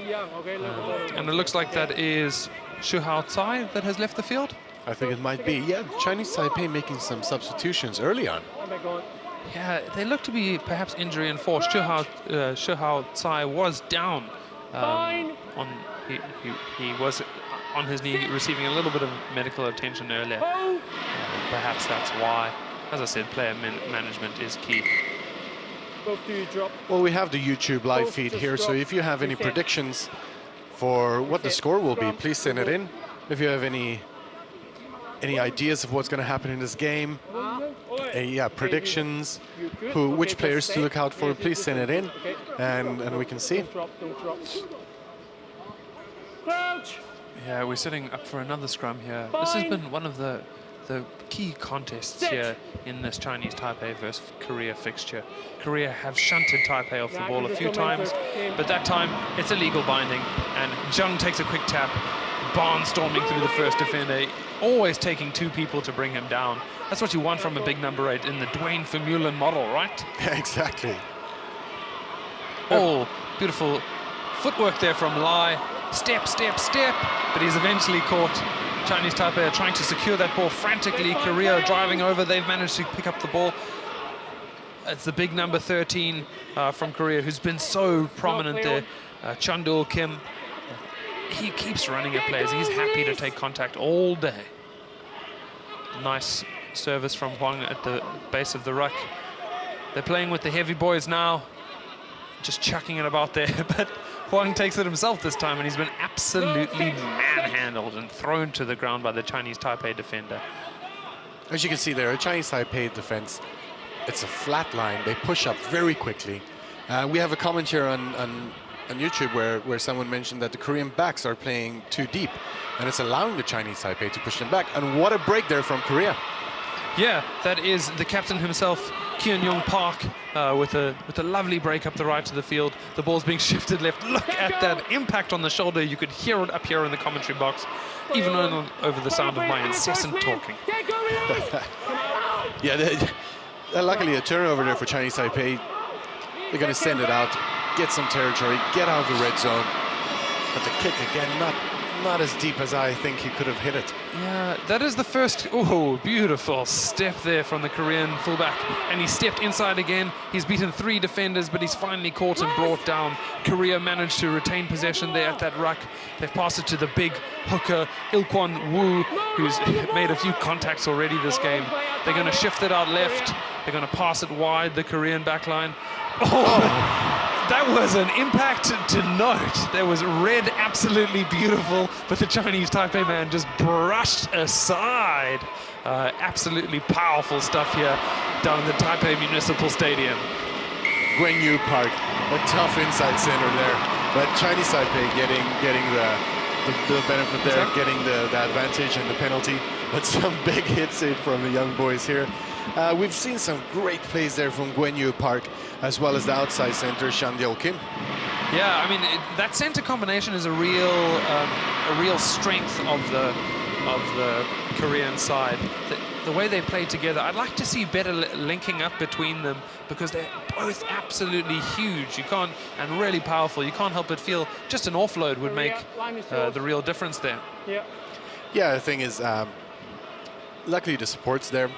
And it looks like that is Shu Hao Tsai that has left the field. I think it might be. Yeah, Chinese Taipei making some substitutions early on. Yeah, they look to be perhaps injury enforced. Shu Hao Tsai was down. He was on his knee receiving a little bit of medical attention earlier. Perhaps that's why. As I said, player management is key. Well, we have the YouTube live feed here, so if you have any predictions for what the score will be, please send it in. If you have any ideas of what's going to happen in this game, predictions, which players to look out for, please send it in, and we can see. Yeah, we're setting up for another scrum here. This has been one of the key contests here in this Chinese Taipei versus Korea fixture. Korea have shunted Taipei off the ball a few times, but that time it's a legal binding, and Zheng takes a quick tap, barnstorming through the first defender, always taking 2 people to bring him down. That's what you want from a big number 8 in the Dwayne Vermeulen model, right? Exactly. Oh, beautiful footwork there from Lai. Step, step, step, but he's eventually caught. Chinese Taipei are trying to secure that ball frantically. Korea driving over. They've managed to pick up the ball. It's the big number 13 from Korea, who's been so prominent there. Chundul Kim. He keeps running at players. He's happy to take contact all day. Nice service from Huang at the base of the ruck. They're playing with the heavy boys now. Just chucking it about there, but Huang takes it himself this time, and he's been absolutely manhandled and thrown to the ground by the Chinese Taipei defender. As you can see there, a Chinese Taipei defense, it's a flat line. They push up very quickly. We have a comment here on YouTube where someone mentioned that the Korean backs are playing too deep, and it's allowing the Chinese Taipei to push them back. And what a break there from Korea. Yeah, that is the captain himself, Kyun Young Park, with a lovely break up the right of the field. The ball's being shifted left. Look at that impact on the shoulder. You could hear it up here in the commentary box, even over the sound of my incessant talking. Yeah, luckily a turnover there for Chinese Taipei. They're going to send it out, get some territory, get out of the red zone. But the kick again, not as deep as I think he could have hit it. Yeah, that is the first, beautiful step there from the Korean fullback. And he stepped inside again. He's beaten 3 defenders, but he's finally caught and brought down. Korea managed to retain possession there at that ruck. They've passed it to the big hooker, Il-Kwon Woo, who's made a few contacts already this game. They're going to shift it out left. They're going to pass it wide, the Korean backline. that was an impact to note. There was red, absolutely beautiful, but the Chinese Taipei man just brushed aside. Absolutely powerful stuff here down in the Taipei Municipal Stadium. Guanyu Park, a tough inside center there, but Chinese Taipei getting the benefit there, getting the advantage and the penalty, but some big hits in from the young boys here. We've seen some great plays there from Guanyu Park, as well as the outside center, Shan Diao Kim. Yeah, I mean, that center combination is a real strength of the Korean side. The way they play together, I'd like to see better linking up between them, because they're both absolutely huge. You can't, and really powerful. You can't help but feel just an offload would make the real difference there. Yeah, the thing is, luckily the support's there.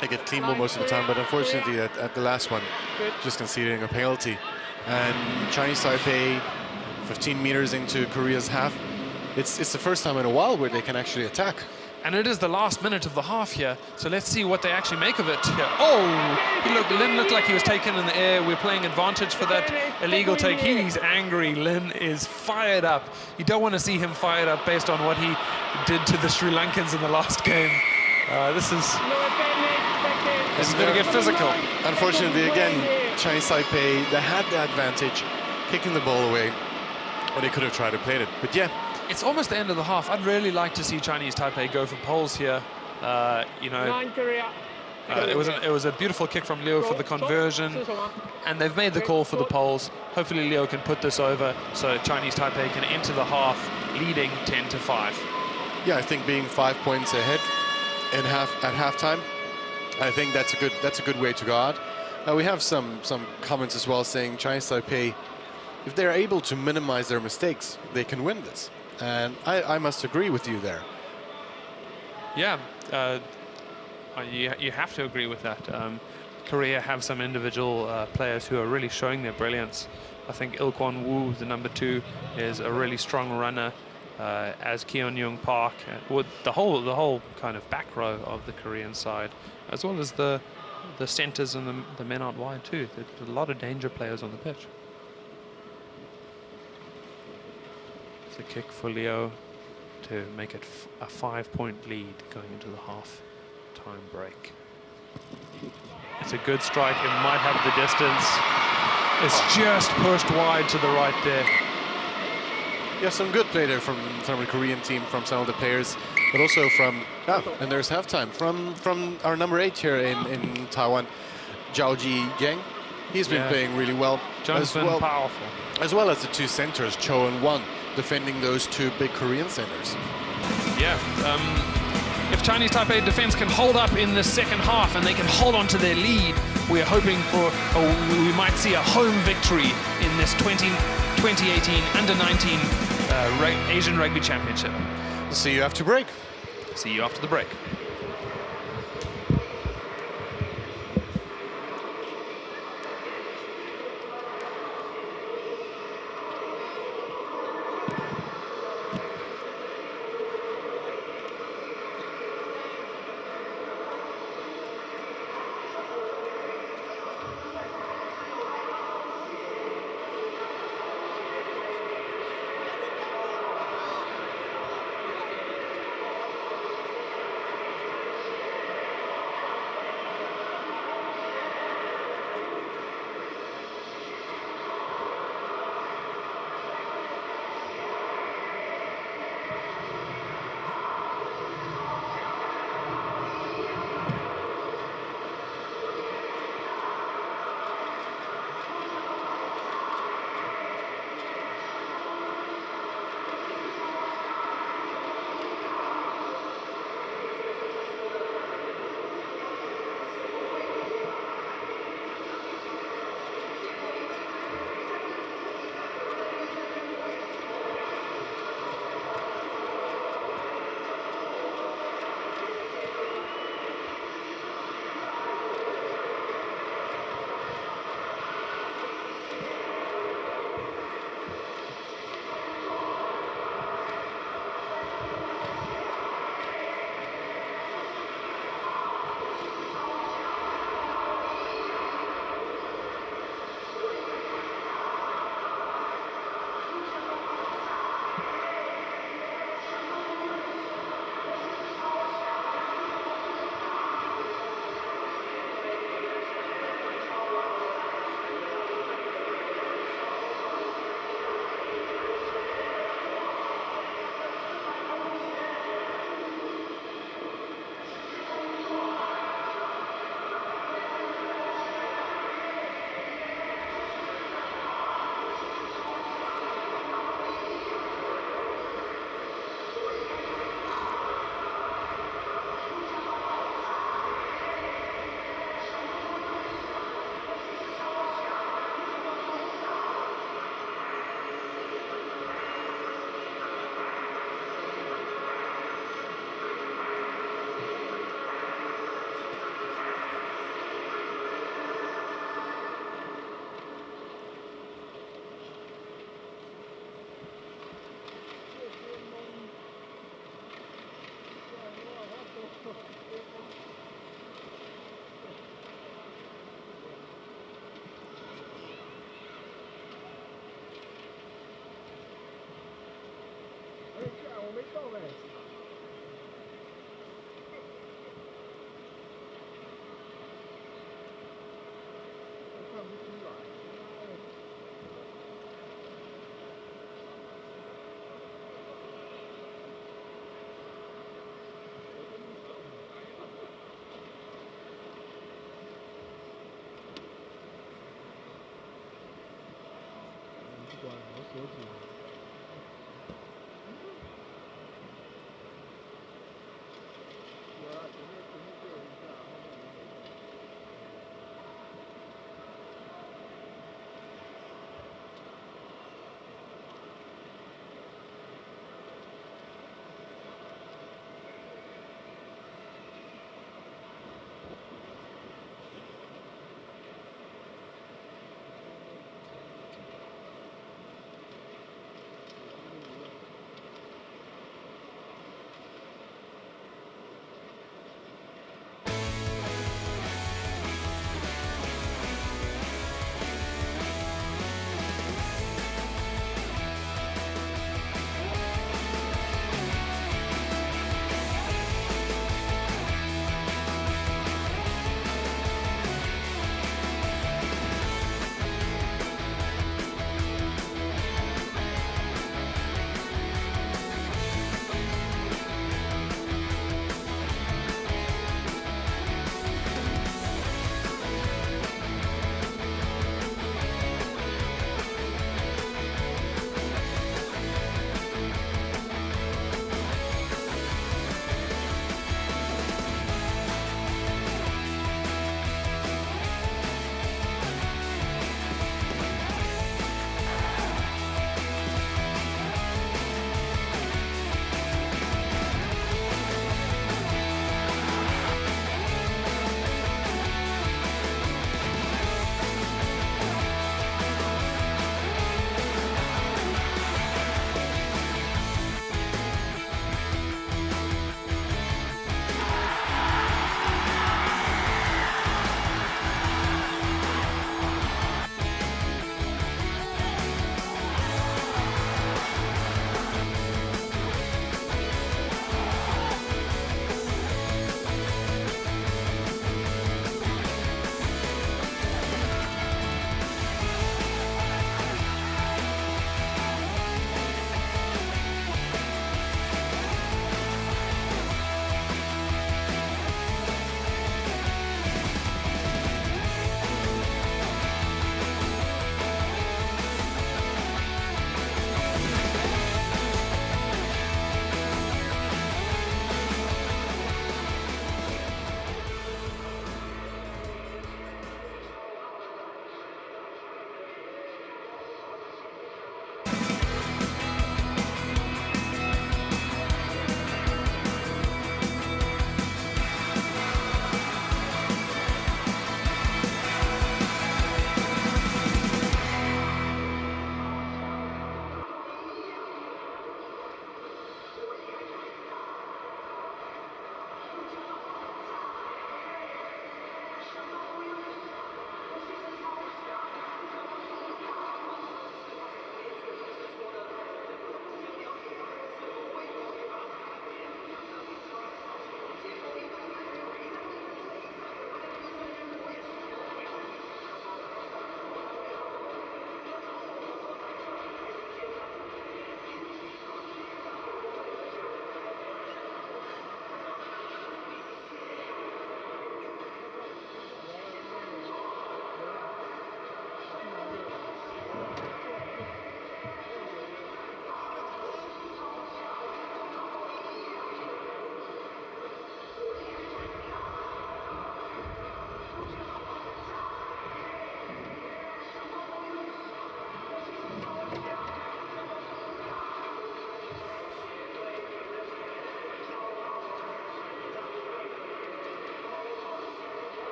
They get clean ball most of the time, but unfortunately at the last one, just conceding a penalty. And Chinese Taipei, 15 meters into Korea's half, it's the first time in a while where they can actually attack. And it is the last minute of the half here, so let's see what they actually make of it here. Oh, Lin looked like he was taken in the air. We're playing advantage for that illegal take. He's angry. Lin is fired up. You don't want to see him fired up based on what he did to the Sri Lankans in the last game. This is going to get physical. Unfortunately, again, Chinese Taipei, they had the advantage, kicking the ball away, or they could have tried to play it. But yeah, it's almost the end of the half. I'd really like to see Chinese Taipei go for poles here. You know, it was a beautiful kick from Liu for the conversion, and they've made the call for the poles. Hopefully Liu can put this over, so Chinese Taipei can enter the half leading 10-5. Yeah, I think being 5 points ahead at halftime, I think that's a good way to go out. We have some comments as well saying Chinese Taipei, if they're able to minimize their mistakes, they can win this. And I must agree with you there. Yeah, you have to agree with that. Korea have some individual players who are really showing their brilliance. I think Il Kwon Woo, the number 2, is a really strong runner, as Keon Young Park, with the whole kind of back row of the Korean side, as well as the centers and the men out wide too. There's a lot of danger players on the pitch. It's a kick for Leo to make it a 5-point lead going into the half-time break. It's a good strike. It might have the distance. It's just pushed wide to the right there. Yeah, some good play there from the Korean team, from some of the players, but also from, and there's halftime, from our number 8 here in Taiwan, Zhao Ji-Yang. He's been playing really well. John's been powerful. As well as the 2 centers, Cho and Won, defending those 2 big Korean centers. Yeah, if Chinese Taipei defense can hold up in the second half and they can hold on to their lead, we're hoping for, we might see a home victory in this 2018 Under-19 Asian Rugby Championship. See you after break. See you after the break.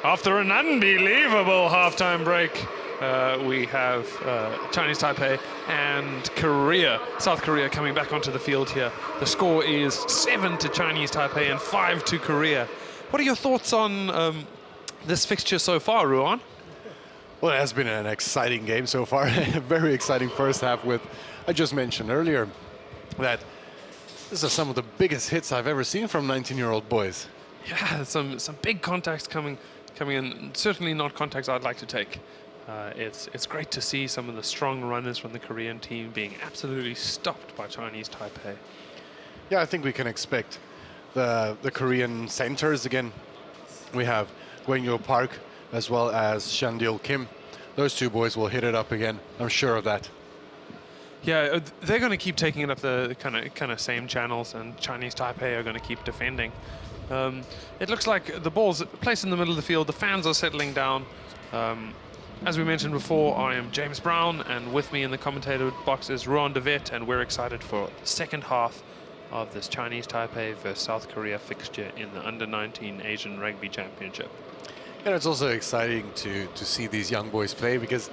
After an unbelievable halftime break, we have Chinese Taipei and South Korea coming back onto the field here. The score is 7 to Chinese Taipei and 5 to Korea. What are your thoughts on this fixture so far, Ruan? Well, it has been an exciting game so far. A very exciting first half with, I just mentioned earlier, that these are some of the biggest hits I've ever seen from 19-year-old boys. Yeah, some big contacts coming in. Certainly not contacts I'd like to take. It's great to see some of the strong runners from the Korean team being absolutely stopped by Chinese Taipei. Yeah, I think we can expect the Korean centers again. We have Gwen-Yo Park as well as Shandil Kim. Those two boys will hit it up again. I'm sure of that. Yeah, they're going to keep taking it up the kind of same channels, and Chinese Taipei are going to keep defending. It looks like the ball's placed in the middle of the field. The fans are settling down. As we mentioned before, I am James Brown, and with me in the commentator box is Ruan de Vet, and we're excited for the second half of this Chinese Taipei versus South Korea fixture in the Under-19 Asian Rugby Championship. And it's also exciting to see these young boys play, because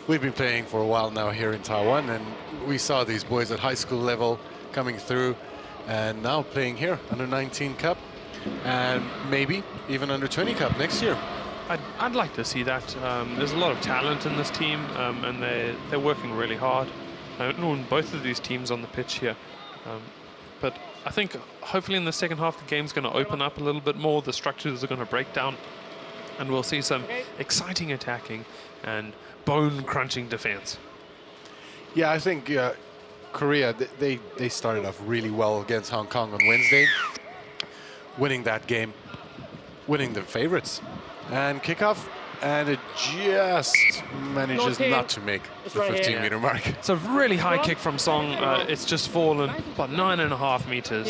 we've been playing for a while now here in Taiwan, and we saw these boys at high school level coming through and now playing here under 19 Cup and maybe even under 20 Cup next year. I'd like to see that. There's a lot of talent in this team, and they're working really hard. Both of these teams on the pitch here. But I think hopefully in the second half the game's going to open up a little bit more. The structures are going to break down, and we'll see some exciting attacking and bone-crunching defense. Yeah, I think Korea, they started off really well against Hong Kong on Wednesday, winning that game, winning the favorites. And kickoff, and it just manages not to make the 15-meter mark. It's a really high kick from Song. It's just fallen about 9.5 meters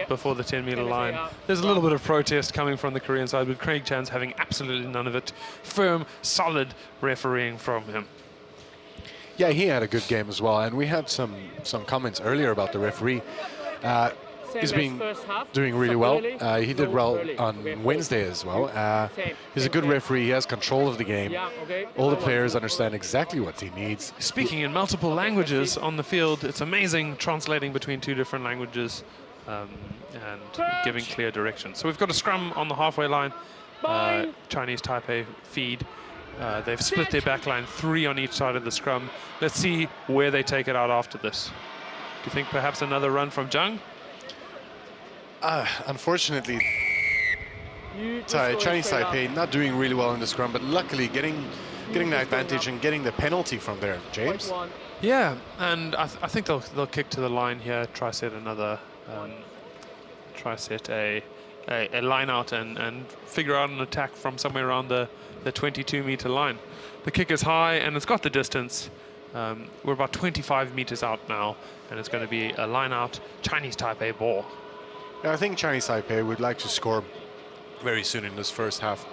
before the 10-meter line. There's a little bit of protest coming from the Korean side, but Craig Chan's having absolutely none of it. Firm, solid refereeing from him. Yeah, he had a good game as well, and we had some comments earlier about the referee. He's been doing really well. He did well on Wednesday as well. He's a good referee. He has control of the game. All the players understand exactly what he needs. Speaking in multiple languages on the field, it's amazing translating between two different languages and giving clear direction. So we've got a scrum on the halfway line. Chinese Taipei feed. They've split their back line, 3 on each side of the scrum. Let's see where they take it out after this. Do you think perhaps another run from Zhang? Unfortunately, Chinese Taipei not doing really well in the scrum, but luckily getting the advantage and getting the penalty from there. James? Yeah, and I think they'll kick to the line here, try set a line out and figure out an attack from somewhere around the 22-meter line. The kick is high and it's got the distance. We're about 25 meters out now, and it's going to be a line out Chinese Taipei ball. Yeah, I think Chinese Taipei would like to score very soon in this first half,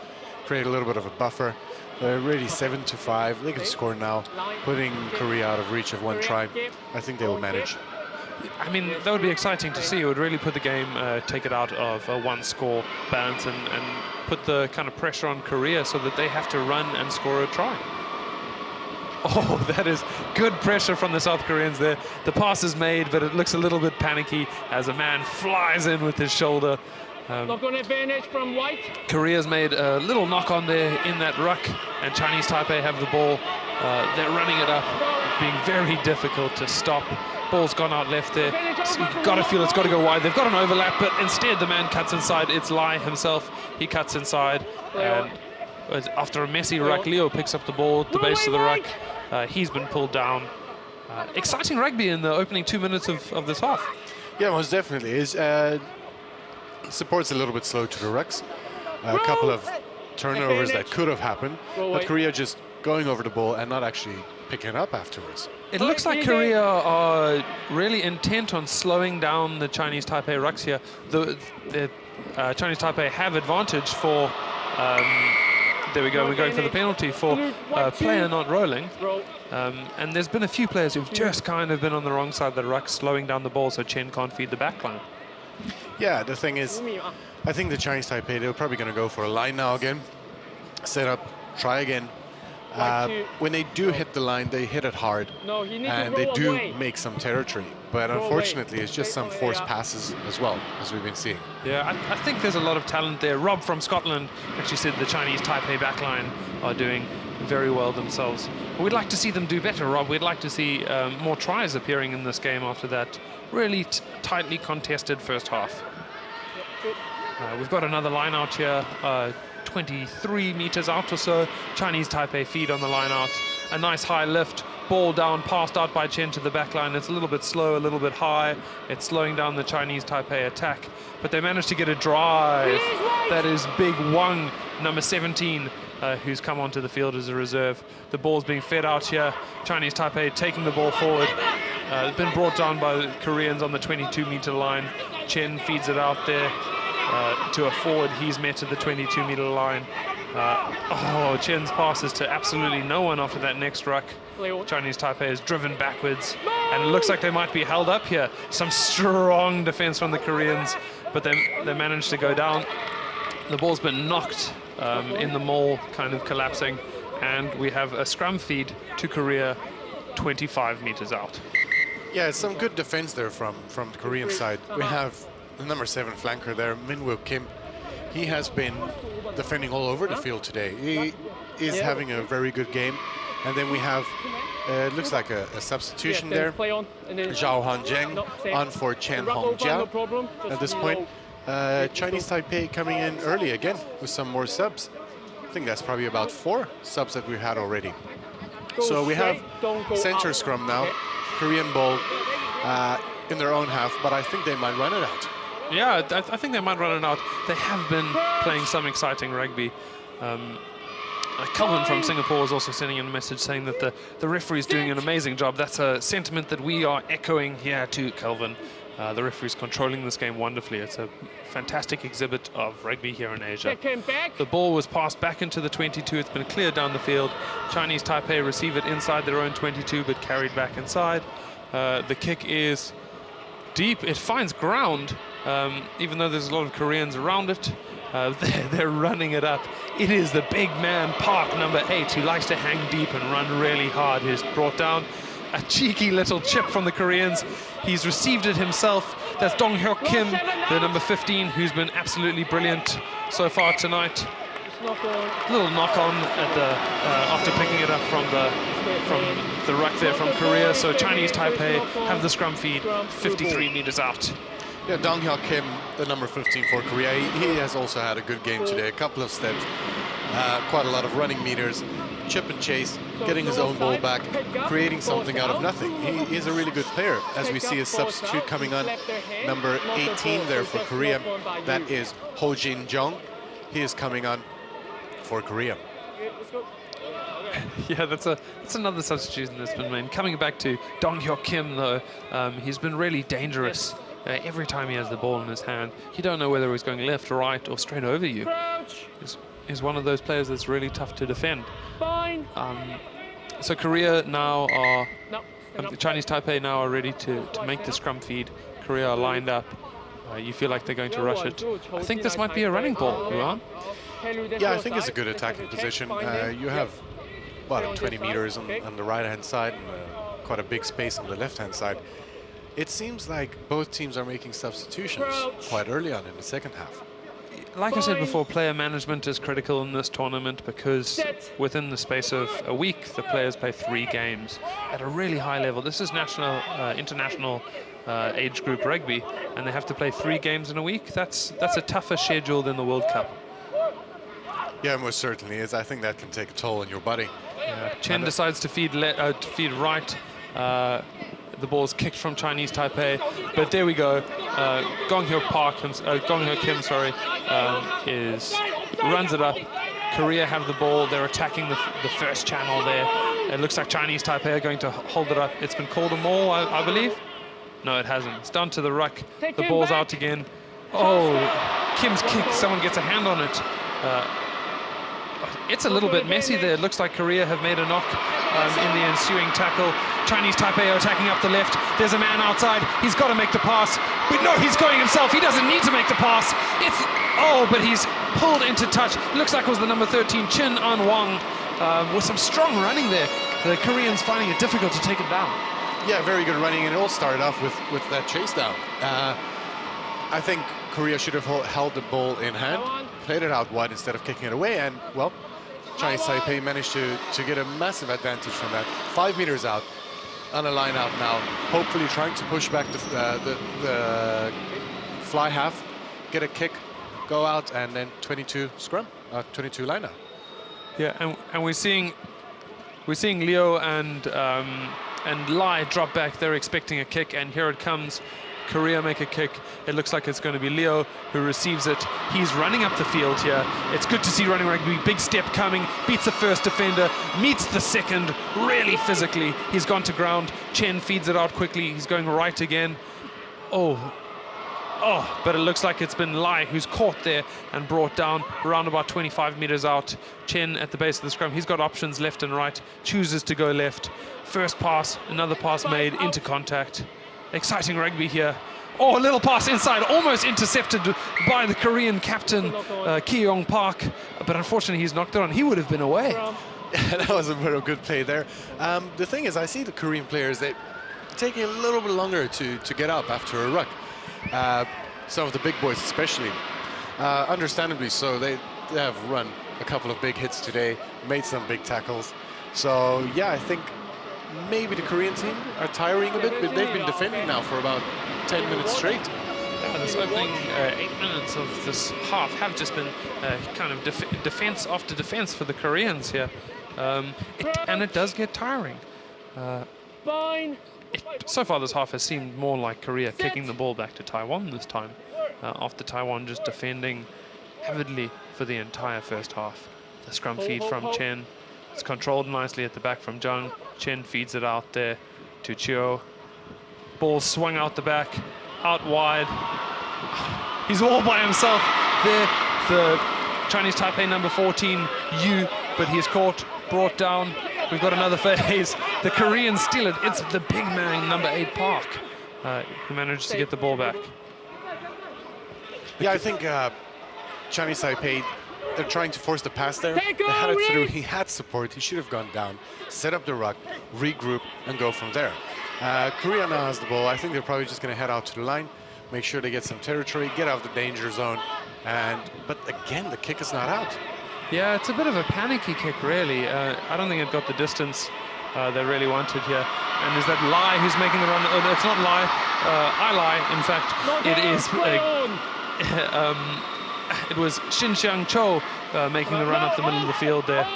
create a little bit of a buffer. They're already 7-5. They can score now, putting Korea out of reach of one try. I think they will manage. I mean, that would be exciting to see. It would really put the game, take it out of a one-score balance and put the kind of pressure on Korea so that they have to run and score a try. Oh, that is good pressure from the South Koreans there. The pass is made, but it looks a little bit panicky as a man flies in with his shoulder. Knock-on advantage from White. Korea's made a little knock-on there in that ruck, and Chinese Taipei have the ball. They're running it up, being very difficult to stop. Ball's gone out left there. So you've got to feel it's got to go wide. They've got an overlap, but instead the man cuts inside. It's Lai himself. He cuts inside. And after a messy ruck, Leo picks up the ball at the base of the ruck. He's been pulled down. Exciting rugby in the opening 2 minutes of this half. Yeah, most definitely is. Support's a little bit slow to the rucks. A couple of turnovers that could have happened, but Korea just going over the ball and not actually picking it up afterwards. It looks like Korea are really intent on slowing down the Chinese Taipei rucks here. The Chinese Taipei have advantage for... there we go, we're going for the penalty for player not rolling. And there's been a few players who've just kind of been on the wrong side of the ruck, slowing down the ball so Chen can't feed the back line. Yeah, the thing is, I think the Chinese Taipei, they're probably going to go for a line now again. Set up, try again. When they do hit the line, they hit it hard. And they do make some territory. But unfortunately, it's just some forced passes as well, as we've been seeing. Yeah, I think there's a lot of talent there. Rob from Scotland actually said the Chinese Taipei backline are doing very well themselves. We'd like to see them do better, Rob. We'd like to see more tries appearing in this game after that really tightly contested first half. We've got another line out here, 23 meters out or so. Chinese Taipei feed on the line out. A nice high lift, ball down, passed out by Chen to the back line. It's a little bit slow, a little bit high. It's slowing down the Chinese Taipei attack, but they managed to get a drive. That is Big Wang, number 17, who's come onto the field as a reserve. The ball's being fed out here. Chinese Taipei taking the ball forward. Been brought down by the Koreans on the 22-meter line. Chen feeds it out there to a forward. He's met at the 22-meter line. Chen's passes to absolutely no one after that next ruck. Chinese Taipei is driven backwards, and it looks like they might be held up here. Some strong defense from the Koreans, but they managed to go down. The ball's been knocked in the maul, kind of collapsing, and we have a scrum feed to Korea 25 meters out. Yeah, it's some good defense there from the Korean side. We have the number 7 flanker there, Min-Woo Kim. He has been defending all over the field today. He is having a very good game. And then we have, looks like a substitution there. Zhao Hanzheng on for Chen Hongjiao at this point. Chinese Taipei coming in early again with some more subs. I think that's probably about 4 subs that we've had already. So we have center scrum now, Korean ball in their own half, but I think they might run it out. Yeah, I think they might run it out. They have been playing some exciting rugby. Calvin from Singapore was also sending in a message saying that the referee's doing an amazing job. That's a sentiment that we are echoing here to Calvin. The referee's controlling this game wonderfully. It's a fantastic exhibit of rugby here in Asia. The ball was passed back into the 22. It's been cleared down the field. Chinese Taipei receive it inside their own 22, but carried back inside. The kick is deep. It finds ground, even though there's a lot of Koreans around it. They're running it up. It is the big man, Park, number 8, who likes to hang deep and run really hard, who's brought down. A cheeky little chip from the Koreans. He's received it himself. That's Dong Hyuk Kim, the number 15, who's been absolutely brilliant so far tonight. A little knock-on at the after picking it up from the ruck there from Korea. So Chinese Taipei have the scrum feed 53 meters out. Yeah, Dong Hyuk Kim, the number 15 for Korea, he has also had a good game today. A couple of steps, quite a lot of running meters, chip and chase, getting his own ball back, creating something out of nothing. He is a really good player. As we see a substitute coming on, number 18 there for Korea. That is Ho Jin Jong. He is coming on for Korea. Yeah, that's another substitution that's been made. Coming back to Dong Hyuk Kim, though, he's been really dangerous. Every time he has the ball in his hand, you don't know whether he's going left or right or straight over you. He's one of those players that's really tough to defend. So Korea now are, the Chinese Taipei now are ready to make the scrum feed. Korea are lined up. You feel like they're going to rush it. I think this might be a running ball, Yuan. Yeah, I think it's a good attacking position. You have about 20 meters on the right-hand side and quite a big space on the left-hand side. It seems like both teams are making substitutions quite early on in the second half. Like I said before, player management is critical in this tournament because within the space of a week, the players play 3 games at a really high level. This is national, international age group rugby, and they have to play 3 games in a week. That's a tougher schedule than the World Cup. Yeah, most certainly is. I think that can take a toll on your body. Chen decides to feed right. The ball's kicked from Chinese Taipei, but there we go. Gong Hyuk Kim, runs it up. Korea have the ball. They're attacking the first channel there. It looks like Chinese Taipei are going to hold it up. It's been called a maul, I believe. No, it hasn't. It's down to the ruck. The ball's out again. Oh, Kim's kick. Someone gets a hand on it. It's a little bit messy there. It looks like Korea have made a knock. in the ensuing tackle. Chinese Taipei are attacking up the left. There's a man outside. He's got to make the pass. But no, he's going himself. He doesn't need to make the pass. But he's pulled into touch. Looks like it was the number 13, Chin An Wang, with some strong running there. The Koreans finding it difficult to take it down. Yeah, very good running, and it all started off with that chase down. I think Korea should have held the ball in hand, played it out wide instead of kicking it away, and, well, Chinese Taipei managed to get a massive advantage from that. 5 meters out, on a line out now, hopefully trying to push back the fly half, get a kick, go out, and then 22 scrum, 22 line out. Yeah, and we're seeing Leo and Lai drop back. They're expecting a kick, and here it comes. Korea make a kick. It looks like it's going to be Leo who receives it. He's running up the field here. It's good to see running rugby. Big step coming, beats the first defender, meets the second, really physically. He's gone to ground. Chen feeds it out quickly. He's going right again. But it looks like it's been Lai who's caught there and brought down around about 25 meters out. Chen at the base of the scrum. He's got options left and right, chooses to go left. First pass, another pass made into contact. Exciting rugby here. A little pass inside, almost intercepted by the Korean captain, Ki-Yong Park. But unfortunately, he's knocked it on. He would have been away. That was a very good play there. The thing is, I see the Korean players, they're taking a little bit longer to get up after a ruck. Some of the big boys especially. Understandably so, they have run a couple of big hits today, made some big tackles. So, yeah, I think maybe the Korean team are tiring a bit, but they've been defending now for about 10 minutes straight. Yeah, this opening 8 minutes of this half have just been kind of defense after defense for the Koreans here. And it does get tiring. So far this half has seemed more like Korea kicking the ball back to Taiwan this time, after Taiwan just defending avidly for the entire first half. The scrum feed from Chen. It's controlled nicely at the back from Zhang. Chen feeds it out there to Chio. Ball swung out the back, out wide. He's all by himself there. The Chinese Taipei number 14, Yu, but he's caught, brought down. We've got another phase. The Koreans steal it. It's the big man, number 8, Park, who manages to get the ball back. Yeah, I think Chinese Taipei, they're trying to force the pass there. They had it through. He had support. He should have gone down, set up the ruck, regroup, and go from there. Korea now has the ball. I think they're probably just going to head out to the line, make sure they get some territory, get out of the danger zone. But again, the kick is not out. Yeah, it's a bit of a panicky kick, really. I don't think it got the distance they really wanted here. And is that Lai who's making the run? Oh, it's not Lai. I lie, in fact. It was Shin Xiang Cho making the run up the middle of the field there.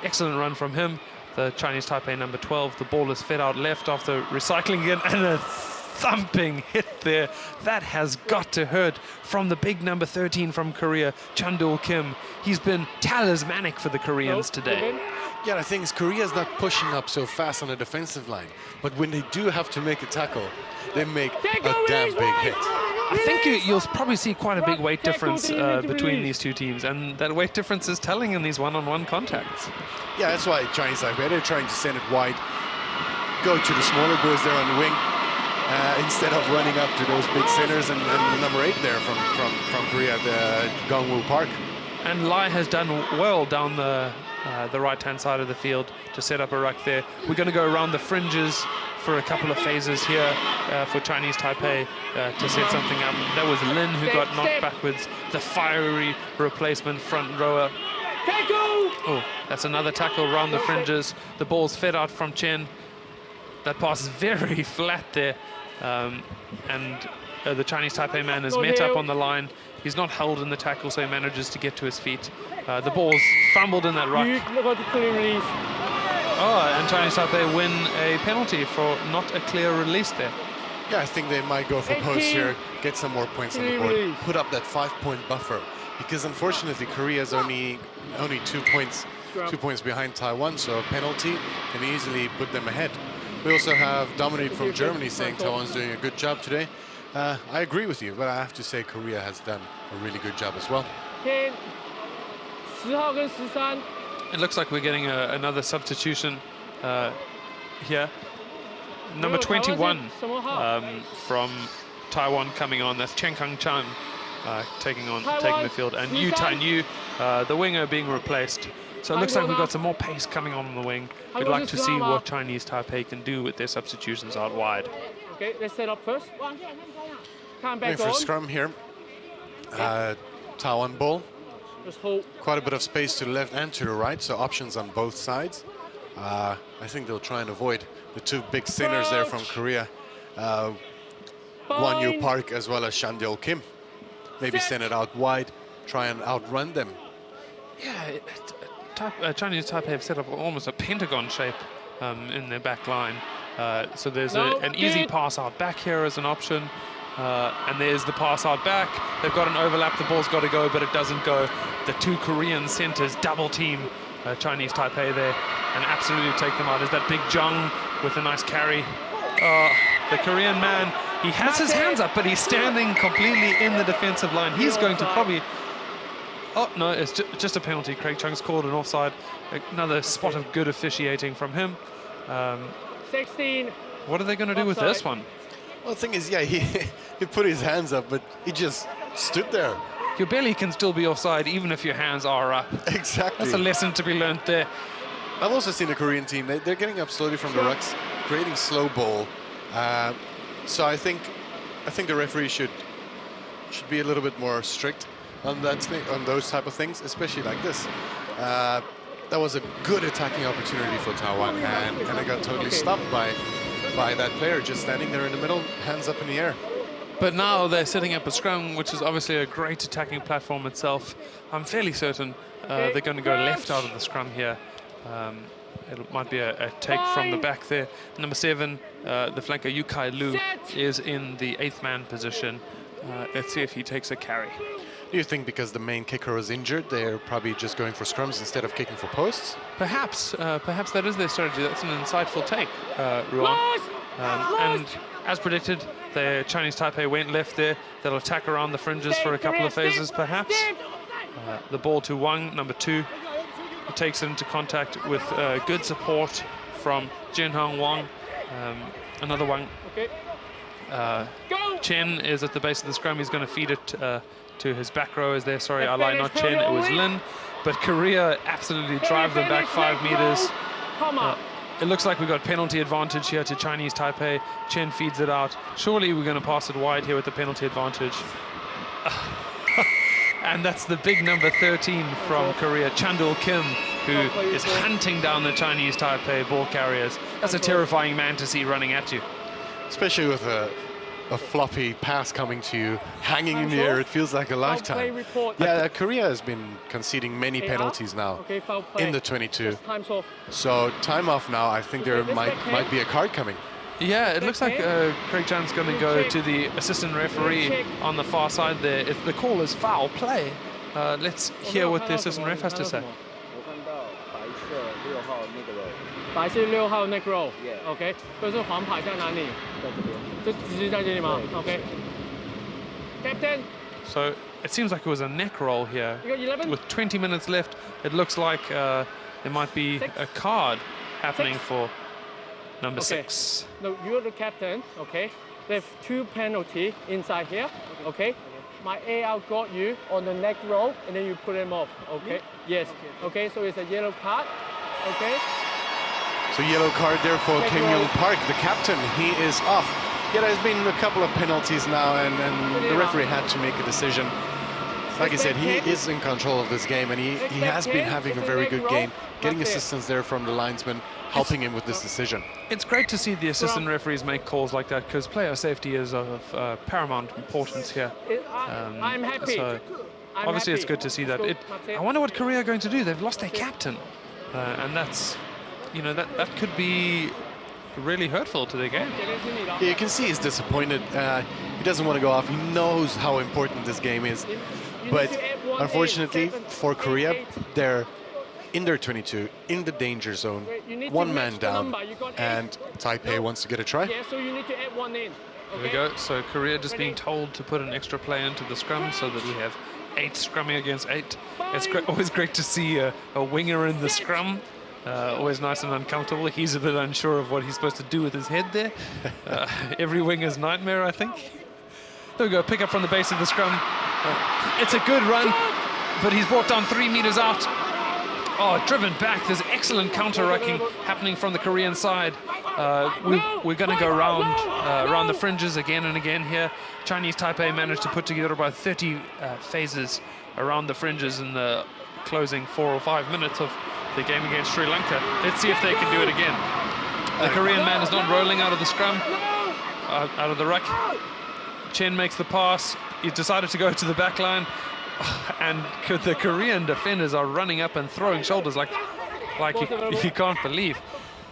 Excellent run from him. The Chinese Taipei number 12. The ball is fed out left after recycling again, and a thumping hit there. That has got to hurt from the big number 13 from Korea, Chandul Kim. He's been talismanic for the Koreans today. Yeah, the thing is, Korea's not pushing up so fast on the defensive line, but when they do have to make a tackle, they make a damn big hit. I think you'll probably see quite a big weight difference between these two teams, and that weight difference is telling in these one-on-one contacts. Yeah, that's why Chinese Taipei, they're trying to send it wide, go to the smaller boys there on the wing, instead of running up to those big centers and the number 8 there from Korea, the Gongwoo Park. And Lai has done well down the right-hand side of the field to set up a ruck there. We're going to go around the fringes for a couple of phases here for Chinese Taipei to set something up. That was Lin who got knocked backwards. The fiery replacement front rower. Oh, that's another tackle around the fringes. The ball's fed out from Chen. That pass is very flat there. And the Chinese Taipei man is met up on the line. He's not held in the tackle, so he manages to get to his feet. The ball's fumbled in that ruck. And Chinese Taipei win a penalty for not a clear release there. Yeah, I think they might go for post here, get some more points on the board, put up that 5-point buffer, because unfortunately Korea's only 2 points behind Taiwan, so a penalty can easily put them ahead. We also have Dominic from Germany saying Taiwan's doing a good job today. I agree with you, but I have to say Korea has done a really good job as well. It looks like we're getting another substitution here. Number 21 from Taiwan coming on. That's Chen Kang-chan taking the field. And Yu Tai-Nyu, the winger, being replaced. So it looks like we've got some more pace coming on the wing. We'd like to see what Chinese Taipei can do with their substitutions out wide. Okay, let's set up first. Come Going back for on. scrum here. Taiwan ball. Just hold. Quite a bit of space to the left and to the right, so options on both sides. I think they'll try and avoid the two big sinners there from Korea. Won-Yu Park as well as Shandil Kim. Maybe send it out wide, try and outrun them. Yeah, Chinese Taipei have set up almost a pentagon shape in their back line. So there's an easy pass out back here as an option. And there's the pass out back. They've got an overlap, the ball's got to go, but it doesn't go. The two Korean centers double team Chinese Taipei there and absolutely take them out. There's that big Jung with a nice carry. The Korean man, he has his hands up, but he's standing completely in the defensive line. He's going to probably... Oh, no, it's just a penalty. Craig Chung's called an offside. Another spot of good officiating from him. 16. What are they going to do with this one? Well, the thing is, yeah, he put his hands up, but he just stood there. Your belly can still be offside even if your hands are up. Exactly. That's a lesson to be learned there. I've also seen the Korean team. They're getting up slowly from the rucks, creating slow ball. So I think the referee should be a little bit more strict on those type of things, especially like this. That was a good attacking opportunity for Taiwan, and it got totally stopped by that player just standing there in the middle, hands up in the air. But now they're setting up a scrum, which is obviously a great attacking platform itself. I'm fairly certain they're going to go left out of the scrum here. It might be a take from the back there. Number 7, the flanker Yu Kai Lu, is in the 8th man position. Let's see if he takes a carry. Do you think because the main kicker was injured, they're probably just going for scrums instead of kicking for posts? Perhaps that is their strategy. That's an insightful take, Ruan. And as predicted, the Chinese Taipei went left there. They'll attack around the fringes for a couple of phases, perhaps. The ball to Wang, number 2. He takes it into contact with good support from Jinhong Wang. Another Wang. Chen is at the base of the scrum. He's going to feed it to his back row. Is there? Sorry, I lied, not Chen, it was Lin. But Korea absolutely drive them back 5 meters. It looks like we've got penalty advantage here to Chinese Taipei. Chen feeds it out. Surely we're going to pass it wide here with the penalty advantage. And that's the big number 13 from Korea, Chandul Kim, who is hunting down the Chinese Taipei ball carriers. That's a terrifying man to see running at you. Especially with a floppy pass coming to you, hanging in the air, it feels like a lifetime. Yeah, Korea has been conceding many penalties now in the 22. So time off now, I think there might be a card coming. Yeah, it looks like Craig Chan's going to go to the assistant referee on the far side there. If the call is foul play, let's hear what the assistant ref has to say. 白是6号 neck roll， OK， 就是黄牌在哪里？在这边，就直接在这里吗 ？OK。Captain. So it seems like it was a neck roll here. With 20 minutes left, it looks like there might be a card happening for number 6. No, you're the captain. Okay. There's 2 penalties inside here. Okay. My AR got you on the neck roll, and then you put him off. Okay. Yes. Okay. So it's a yellow card. Okay. So yellow card there for Kim Young Park, the captain. He is off. Yeah, there's been a couple of penalties now, and the referee had to make a decision. Like I said, he is in control of this game, and he has been having a very good game, getting assistance there from the linesman, helping him with this decision. It's great to see the assistant referees make calls like that, because player safety is of paramount importance here. I'm happy. So obviously it's good to see that. I wonder what Korea are going to do. They've lost their captain, and that's... You know, that could be really hurtful to their game. Yeah, you can see he's disappointed. He doesn't want to go off. He knows how important this game is. But unfortunately for Korea, they're in their 22, in the danger zone, 1 man down, and Taipei wants to get a try. Yeah, so you need to add 1 in. There we go. So Korea just being told to put an extra player into the scrum so that we have 8 scrumming against 8. It's always great to see a winger in the scrum. Always nice and uncomfortable. He's a bit unsure of what he's supposed to do with his head there. Every winger's nightmare, I think. There we go, pick up from the base of the scrum. It's a good run, but he's brought down 3 meters out. Oh, driven back. There's excellent counter-rucking happening from the Korean side. We're going to go around the fringes again and again here. Chinese Taipei managed to put together about 30 phases around the fringes in the closing 4 or 5 minutes of the game against Sri Lanka. Let's see if they can do it again. The Korean man is not rolling out of the scrum, out of the ruck. Chen makes the pass. He decided to go to the back line. And the Korean defenders are running up and throwing shoulders like you can't believe.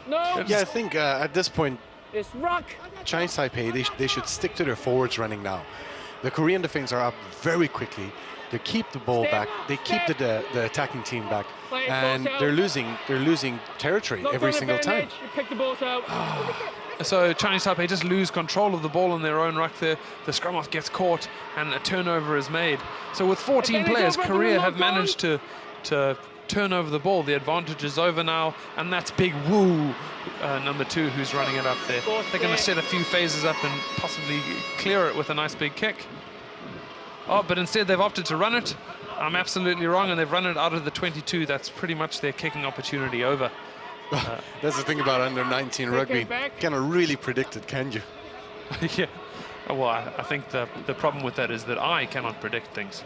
Yeah, I think at this point, It's ruck. Chinese Taipei, they should stick to their forwards running now. The Korean defense are up very quickly. They keep the ball back. They keep the attacking team back, and they're losing territory every single time. You pick the balls out. So Chinese Taipei just lose control of the ball in their own ruck there. The scrum half gets caught and a turnover is made. So with 14 players, Korea have managed to turn over the ball. The advantage is over now, and that's Big Woo, number 2, who's running it up there. They're going to set a few phases up and possibly clear it with a nice big kick. Oh, but instead they've opted to run it. I'm absolutely wrong, and they've run it out of the 22. That's pretty much their kicking opportunity over. That's the thing about under-19 rugby. Cannot really predict it, can you? Yeah. Well, I think the problem with that is that I cannot predict things.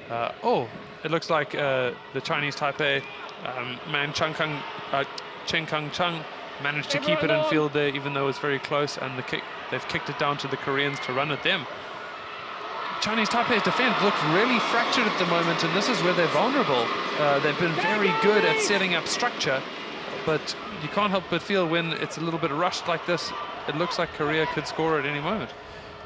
It looks like the Chinese Taipei man Chen Kang Chung managed to keep it in field there, even though it's very close, and they've kicked it down to the Koreans to run at them. Chinese Taipei's defense looks really fractured at the moment, and this is where they're vulnerable. They've been very good at setting up structure, but you can't help but feel when it's a little bit rushed like this, it looks like Korea could score at any moment.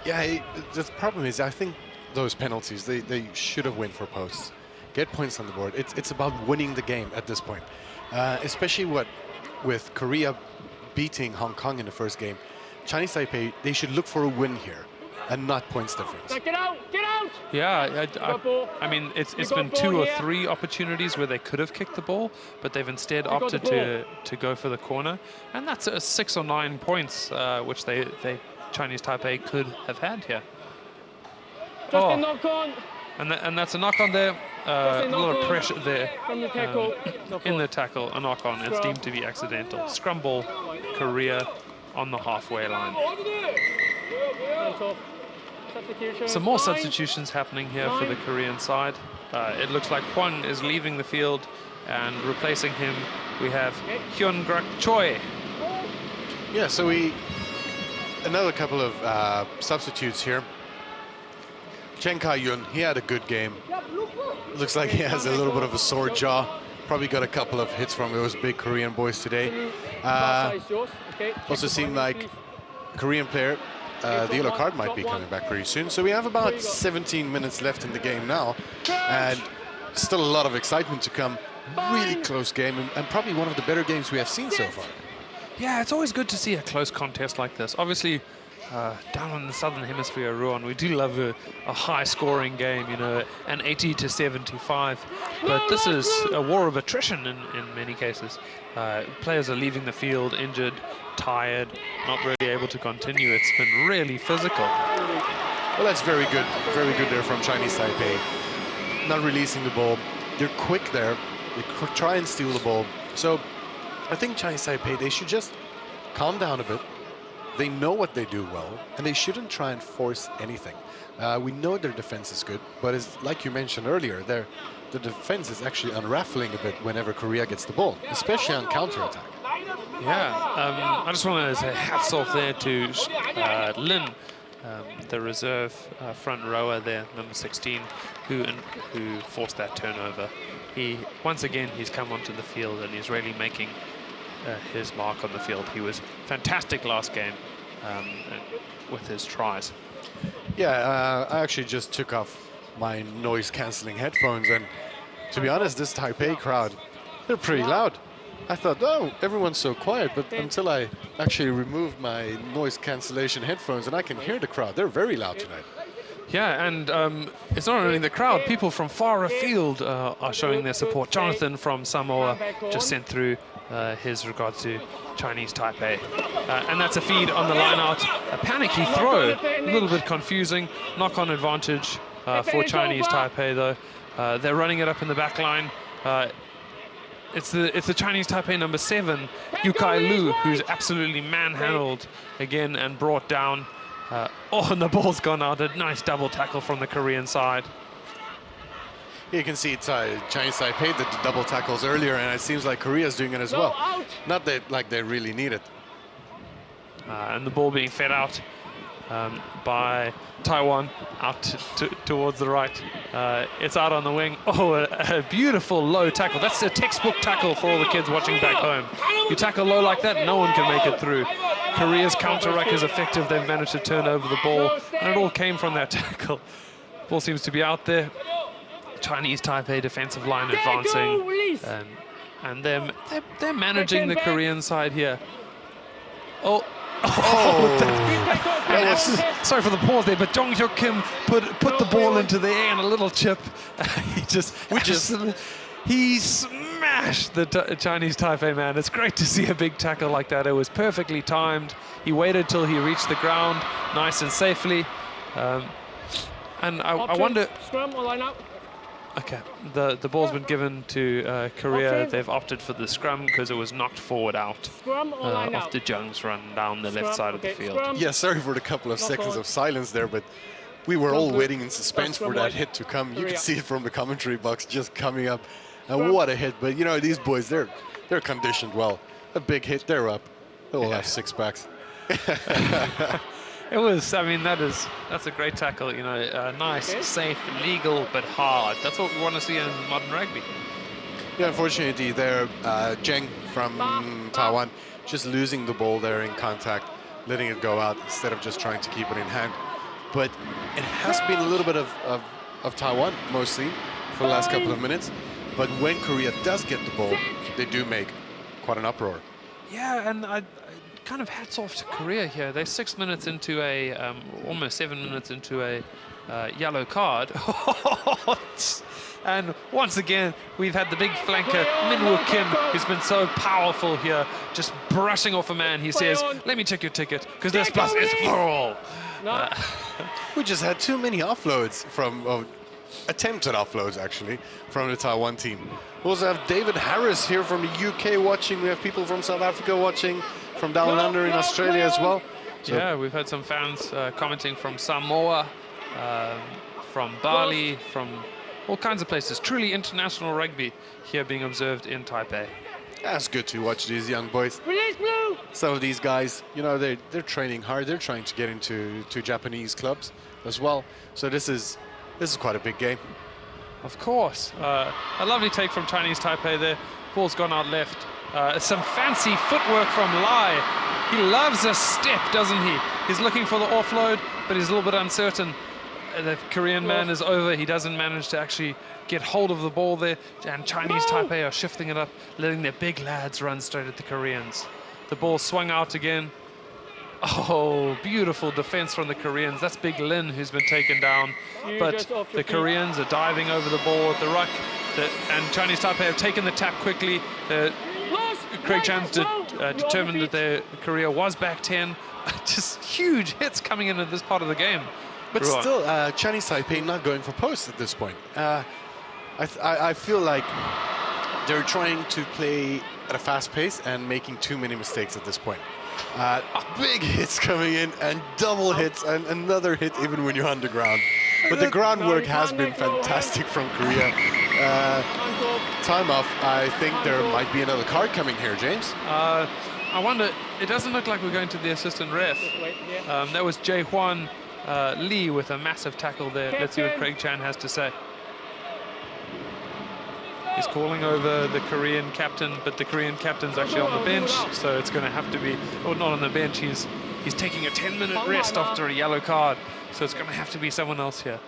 Yeah, the problem is, I think those penalties, they should have went for posts. Get points on the board. It's about winning the game at this point. Especially with Korea beating Hong Kong in the first game. Chinese Taipei, they should look for a win here and not points difference. Get out! Get out! Yeah, I mean, it's been 2 or 3 opportunities where they could have kicked the ball, but they've instead opted to go for the corner. And that's 6 or 9 points, which they Chinese Taipei could have had here. Just a knock on. And that's a knock on there. A lot of pressure there From the tackle. in the tackle, a knock on. It's deemed to be accidental. Scrum ball, Korea on the halfway line. Some more substitutions happening here for the Korean side. It looks like Hwang is leaving the field, and replacing him we have Hyun Grak Choi. Yeah, so another couple of substitutes here. Chen Ka-yun, he had a good game. Looks like he has a little bit of a sore jaw. Probably got a couple of hits from those big Korean boys today. Also seemed like Korean player, the yellow card might be coming back pretty soon. So we have about 17 minutes left in the game now, and still a lot of excitement to come. Really close game, and probably one of the better games we have seen so far. Yeah, it's always good to see a close contest like this. Obviously, down in the southern hemisphere, Ruan, we do love a high-scoring game, you know, an 80 to 75. But this is a war of attrition in many cases. Players are leaving the field injured, tired, not really able to continue. It's been really physical. Well, that's very good there from Chinese Taipei. Not releasing the ball. They're quick there. They try and steal the ball. So I think Chinese Taipei, they should just calm down a bit. They know what they do well, and they shouldn't try and force anything. We know their defense is good, but it's like you mentioned earlier, the defense is actually unraveling a bit whenever Korea gets the ball, especially on counterattack. Yeah, I just want to say hats off there to Lin, the reserve front rower there, number 16, who forced that turnover. Once again, he's come onto the field and he's really making his mark on the field. He was fantastic last game with his tries. Yeah, I actually just took off my noise-canceling headphones, and to be honest, this Taipei crowd, they're pretty loud. I thought, oh, everyone's so quiet, but until I actually removed my noise cancellation headphones, and I can hear the crowd. They're very loud tonight. Yeah, and it's not only the crowd. People from far afield are showing their support. Jonathan from Samoa just sent through his regards to Chinese Taipei. And that's a feed on the line out. A panicky throw, a little bit confusing. Knock-on advantage for Chinese Taipei, though. They're running it up in the back line. It's the Chinese Taipei number 7, Yukai Lu, who's absolutely manhandled again and brought down. And the ball's gone out. A nice double tackle from the Korean side. You can see it's Chinese Taipei did the double tackles earlier, and it seems like Korea's doing it as well. Not that like they really need it. And the ball being fed out by Taiwan out towards the right. It's out on the wing. Oh, a beautiful low tackle. That's a textbook tackle for all the kids watching back home. You tackle low like that, no one can make it through. Korea's counter-ruck is effective. They've managed to turn over the ball, and it all came from that tackle. Ball seems to be out there. Chinese Taipei defensive line advancing, and they're managing the Korean side here. Sorry for the pause there, but Jong Hyuk Kim put the ball into the air and a little chip. He smashed the Chinese Taipei man. It's great to see a big tackle like that. It was perfectly timed. He waited till he reached the ground, nice and safely. And I wonder. Scrum or line up? Okay, the ball's been given to Korea. They've opted for the scrum because it was knocked forward out after Jung's run down the left side of the field. Yeah, sorry for the couple of seconds of silence there, but we were all waiting in suspense for that hit to come. You can see it from the commentary box just coming up. And what a hit. But, you know, these boys, they're conditioned well. A big hit, they're up. They will have six packs. It was, I mean, that's a great tackle, you know, nice, safe, legal, but hard. That's what we want to see in modern rugby. Yeah, unfortunately, there, Zheng from Taiwan just losing the ball there in contact, letting it go out instead of just trying to keep it in hand. But it has been a little bit of Taiwan, mostly, for the last couple of minutes. But when Korea does get the ball, they do make quite an uproar. Yeah, and I kind of hats off to Korea here. They're 6 minutes into a, almost 7 minutes into a yellow card. And once again, we've had the big flanker, Min-woo Kim, who's been so powerful here, just brushing off a man. He says, let me check your ticket, because this bus is full. We just had too many offloads from, attempted offloads actually, from the Taiwan team. We also have David Harris here from the UK watching. We have people from South Africa watching, from down under in Australia as well. So yeah, we've had some fans commenting from Samoa, from Bali, from all kinds of places. Truly international rugby here being observed in Taipei. That's good to watch these young boys. Some of these guys, you know, they're training hard. They're trying to get into Japanese clubs as well. So this is quite a big game. Of course. A lovely take from Chinese Taipei there. Ball's gone out left. Some fancy footwork from Lai. He loves a step, doesn't he? He's looking for the offload, but he's a little bit uncertain. The Korean man is over. He doesn't manage to actually get hold of the ball there. And Chinese Taipei are shifting it up, letting their big lads run straight at the Koreans. The ball swung out again. Oh, beautiful defense from the Koreans. That's Big Lin who's been taken down. But the Koreans are diving over the ball at the ruck. And Chinese Taipei have taken the tap quickly. Craig Chan's determined that Korea was back 10. Just huge hits coming in at this part of the game. But still, Chinese Taipei not going for posts at this point. I feel like they're trying to play at a fast pace and making too many mistakes at this point. Big hits coming in and double hits and another hit even when you're on the ground. But the groundwork has been fantastic from Korea. Time off. I think there might be another card coming here, James. I wonder, it doesn't look like we're going to the assistant ref. That was Jae-hwan Lee with a massive tackle there. Let's see what Craig Chan has to say. He's calling over the Korean captain, but the Korean captain's actually on the bench, so it's going to have to be, or not on the bench, he's taking a 10-minute rest after a yellow card, so it's going to have to be someone else here.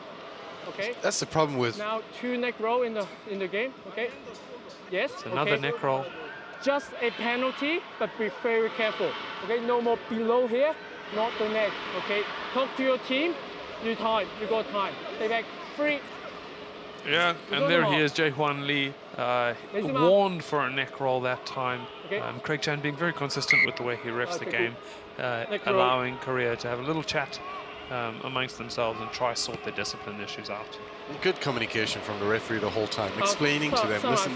Okay. That's the problem with... Now 2 neck roll in the game, okay? Yes. It's another neck roll. Just a penalty, but be very careful. Okay, no more below here, not the neck, okay? Talk to your team, you got time. Stay back, 3. Yeah, and there he is, Jae-hwan Lee, warned for a neck roll that time. Okay. Craig Chan being very consistent with the way he refs the Okay, game, allowing Korea to have a little chat amongst themselves and try sort their discipline issues out. Good communication from the referee the whole time, explaining to them, listen,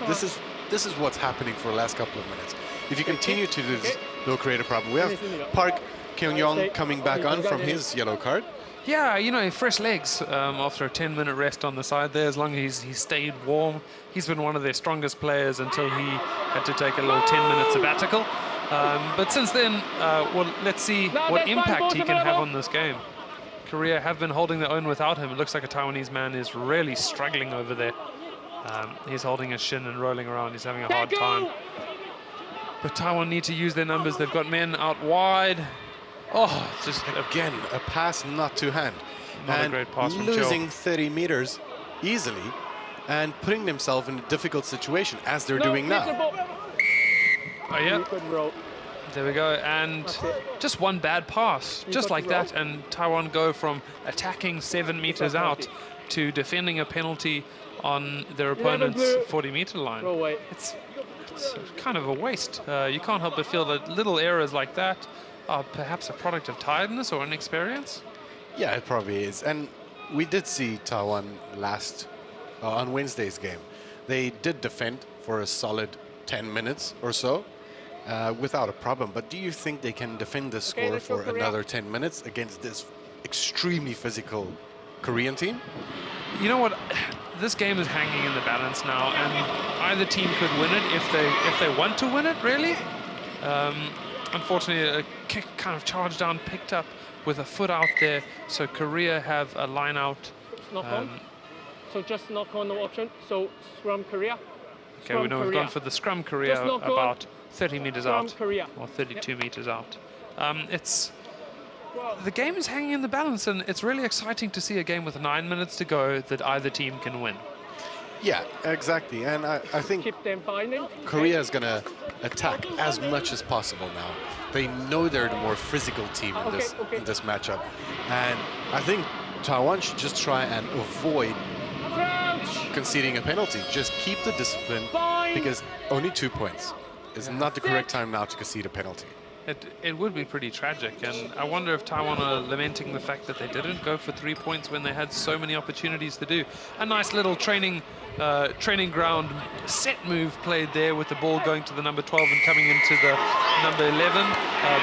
this is what's happening for the last couple of minutes. If you continue to do this, they'll create a problem. We have Park Kyung-yong coming back on from his yellow card. Yeah, you know, fresh legs after a 10-minute rest on the side there, as long as he stayed warm. He's been one of their strongest players until he had to take a little 10-minute sabbatical. But since then, well, let's see what impact he can have on this game. Korea have been holding their own without him. It looks like a Taiwanese man is really struggling over there. He's holding his shin and rolling around. He's having a hard time. But Taiwan need to use their numbers. They've got men out wide. Oh, just again a pass not to hand. Not a great pass from losing Cho. 30 meters easily and putting themselves in a difficult situation as they're doing now. Oh, yeah. There we go. And just one bad pass, just like that. And Taiwan go from attacking 7 meters out to defending a penalty on their opponent's 40-meter line. It's kind of a waste. You can't help but feel that little errors like that are perhaps a product of tiredness or inexperience. Yeah, it probably is. And we did see Taiwan last on Wednesday's game. They did defend for a solid 10 minutes or so without a problem. But do you think they can defend the score for another 10 minutes against this extremely physical Korean team? You know what? This game is hanging in the balance now, and either team could win it if they want to win it, really. Unfortunately, a kick kind of charged down, picked up with a foot out there, so Korea have a line out. Knock on. So just knock on, no option. So scrum Korea. Okay, we know we've gone for the scrum Korea about 30 meters out, or 32 meters out. The game is hanging in the balance, and it's really exciting to see a game with 9 minutes to go that either team can win. Yeah, exactly. And I think keep them binding. Korea is going to attack as much as possible now. They know they're the more physical team in this matchup. And I think Taiwan should just try and avoid conceding a penalty. Just keep the discipline, because only 2 points is not the correct time now to concede a penalty. It would be pretty tragic, and I wonder if Taiwan are lamenting the fact that they didn't go for 3 points when they had so many opportunities to do. A nice little training ground set move played there, with the ball going to the number 12 and coming into the number 11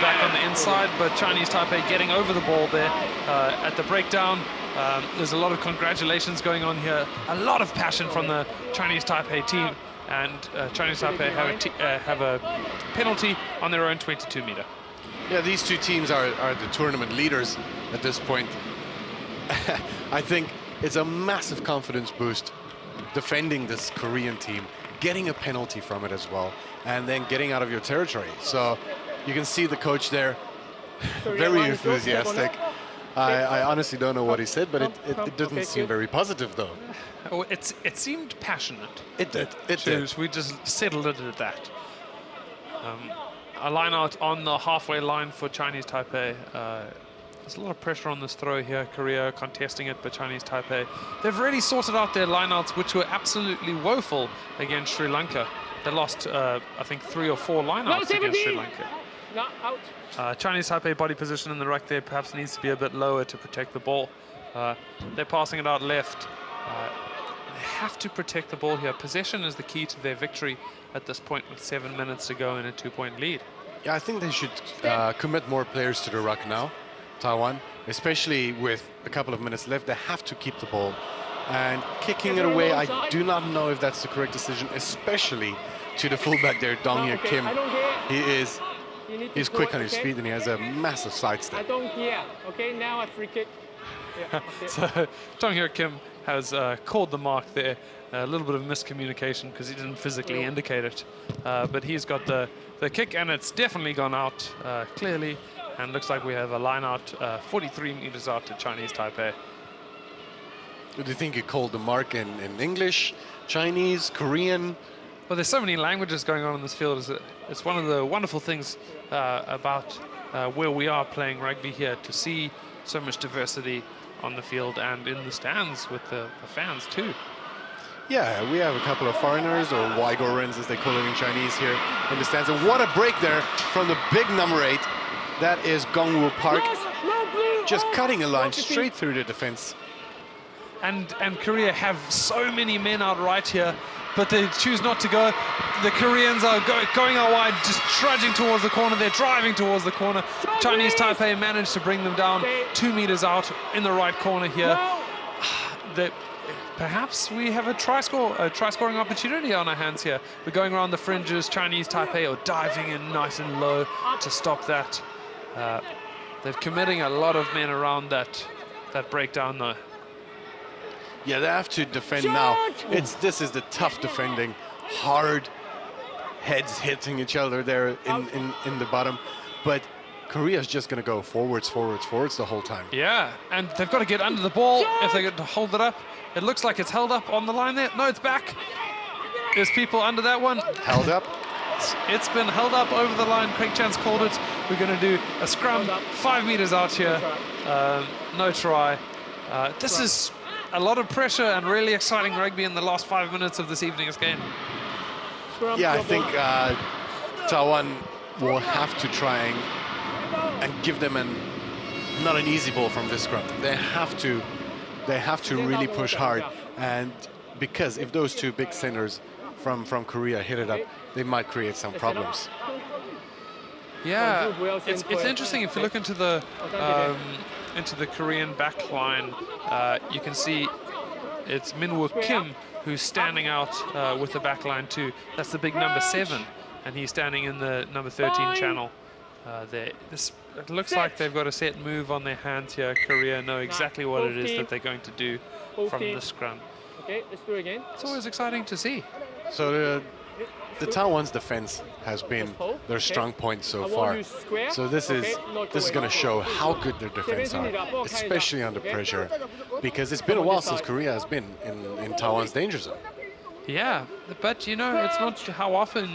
back on the inside, but Chinese Taipei getting over the ball there at the breakdown. There's a lot of congratulations going on here, a lot of passion from the Chinese Taipei team. And Chinese Taipei have a penalty on their own 22-meter. Yeah, these two teams are the tournament leaders at this point. I think it's a massive confidence boost defending this Korean team, getting a penalty from it as well, and then getting out of your territory. So you can see the coach there, very enthusiastic. I honestly don't know what he said, but it didn't seem very positive, though. Oh, it seemed passionate. It did. It did. We just settled it at that. A line out on the halfway line for Chinese Taipei. There's a lot of pressure on this throw here. Korea contesting it, but Chinese Taipei, they've really sorted out their lineouts, which were absolutely woeful against Sri Lanka. They lost, I think, 3 or 4 lineouts against Sri Lanka. Not out. Chinese Taipei body position in the ruck there perhaps needs to be a bit lower to protect the ball. They're passing it out left. They have to protect the ball here. Possession is the key to their victory at this point, with 7 minutes to go and a 2-point lead. Yeah, I think they should commit more players to the ruck now, Taiwan, especially with a couple of minutes left. They have to keep the ball. And kicking it away, I do not know if that's the correct decision, especially to the fullback there, Dong-Hyuk Kim. He's quick on his feet, and he has a massive sidestep. I don't care. Okay, now a free kick. Yeah, so Dong-Hyuk Kim has called the mark there. A little bit of miscommunication because he didn't physically indicate it. But he's got the kick, and it's definitely gone out clearly. And looks like we have a line out 43 meters out to Chinese Taipei. Do you think you called the mark in English, Chinese, Korean? Well, there's so many languages going on in this field. It's one of the wonderful things about where we are playing rugby here, to see so much diversity on the field and in the stands with the fans too. Yeah, we have a couple of foreigners, or Waigorans as they call it in Chinese here in the stands. And what a break there from the big number 8. That is Gongwoo Park, just cutting a line straight through the defense. And Korea have so many men out right here, but they choose not to go. The Koreans are going out wide, just trudging towards the corner. They're driving towards the corner. Chinese Taipei managed to bring them down 2 meters out in the right corner here. Perhaps we have a try-scoring opportunity on our hands here. We're going around the fringes. Chinese Taipei are diving in nice and low to stop that. They're committing a lot of men around that breakdown though. Yeah, they have to defend now. This is the tough defending, hard heads hitting each other there in the bottom. But Korea's just going to go forwards the whole time. Yeah, and they've got to get under the ball if they're going to hold it up. It looks like it's held up on the line there. No, it's back. There's people under that one. Held up. It's been held up over the line. Craig Chan's called it. We're going to do a scrum 5 meters out here. No try. This is a lot of pressure and really exciting rugby in the last 5 minutes of this evening's game. Yeah, I think Taiwan will have to try and give them not an easy ball from this scrum. They have to really push hard, and because if those two big centers from Korea hit it up, they might create some problems. Yeah, it's interesting if you look into the Korean back line. You can see it's Minwoo Kim who's standing out with the back line too. That's the big number 7, and he's standing in the number 13 channel. It looks like they've got a set move on their hands here. Korea know exactly what it is that they're going to do from the scrum. Okay, let's do it again. It's always exciting to see. So the Taiwan's defense has been their strong point so far. So this is going to show how good their defense are, especially under pressure, because it's been a while since Korea has been in Taiwan's danger zone. Yeah, but you know, it's not how often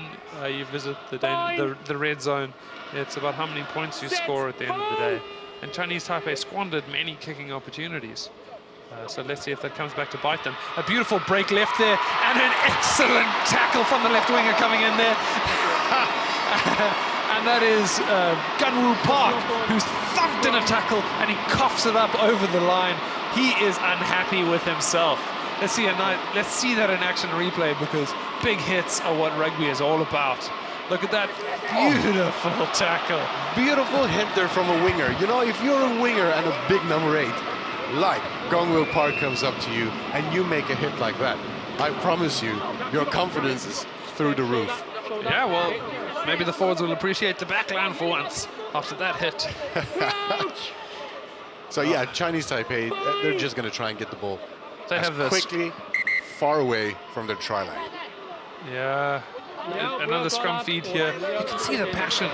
you visit the red zone. It's about how many points you score at the end of the day. And Chinese Taipei squandered many kicking opportunities. So let's see if that comes back to bite them. A beautiful break left there, and an excellent tackle from the left winger coming in there. And that is Gunwoo Park, who's thumped in a tackle, and he coughs it up over the line. He is unhappy with himself. Let's see that in action replay, because big hits are what rugby is all about. Look at that beautiful tackle. Beautiful hit there from a winger. You know, if you're a winger and a big number 8, like Gongwoo Park comes up to you and you make a hit like that, I promise you, your confidence is through the roof. Yeah, well, maybe the forwards will appreciate the back line for once after that hit. So yeah, Chinese Taipei, they're just going to try and get the ball they have this quickly, far away from their try line. Yeah. Another scrum feed here. You can see the passion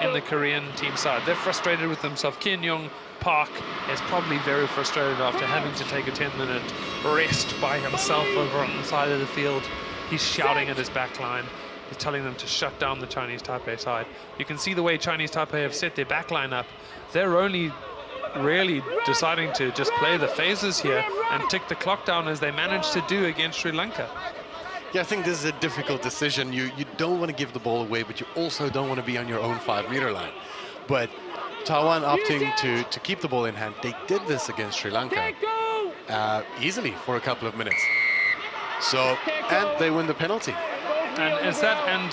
in the Korean team side. They're frustrated with themselves. Kim Young Park is probably very frustrated after having to take a 10-minute rest by himself over on the side of the field. He's shouting at his back line. He's telling them to shut down the Chinese Taipei side. You can see the way Chinese Taipei have set their back line up. They're only really deciding to just play the phases here and tick the clock down, as they managed to do against Sri Lanka. Yeah, I think this is a difficult decision. You don't want to give the ball away, but you also don't want to be on your own 5-meter line. But Taiwan opting to keep the ball in hand. They did this against Sri Lanka easily for a couple of minutes. So, and they win the penalty. And it's that, and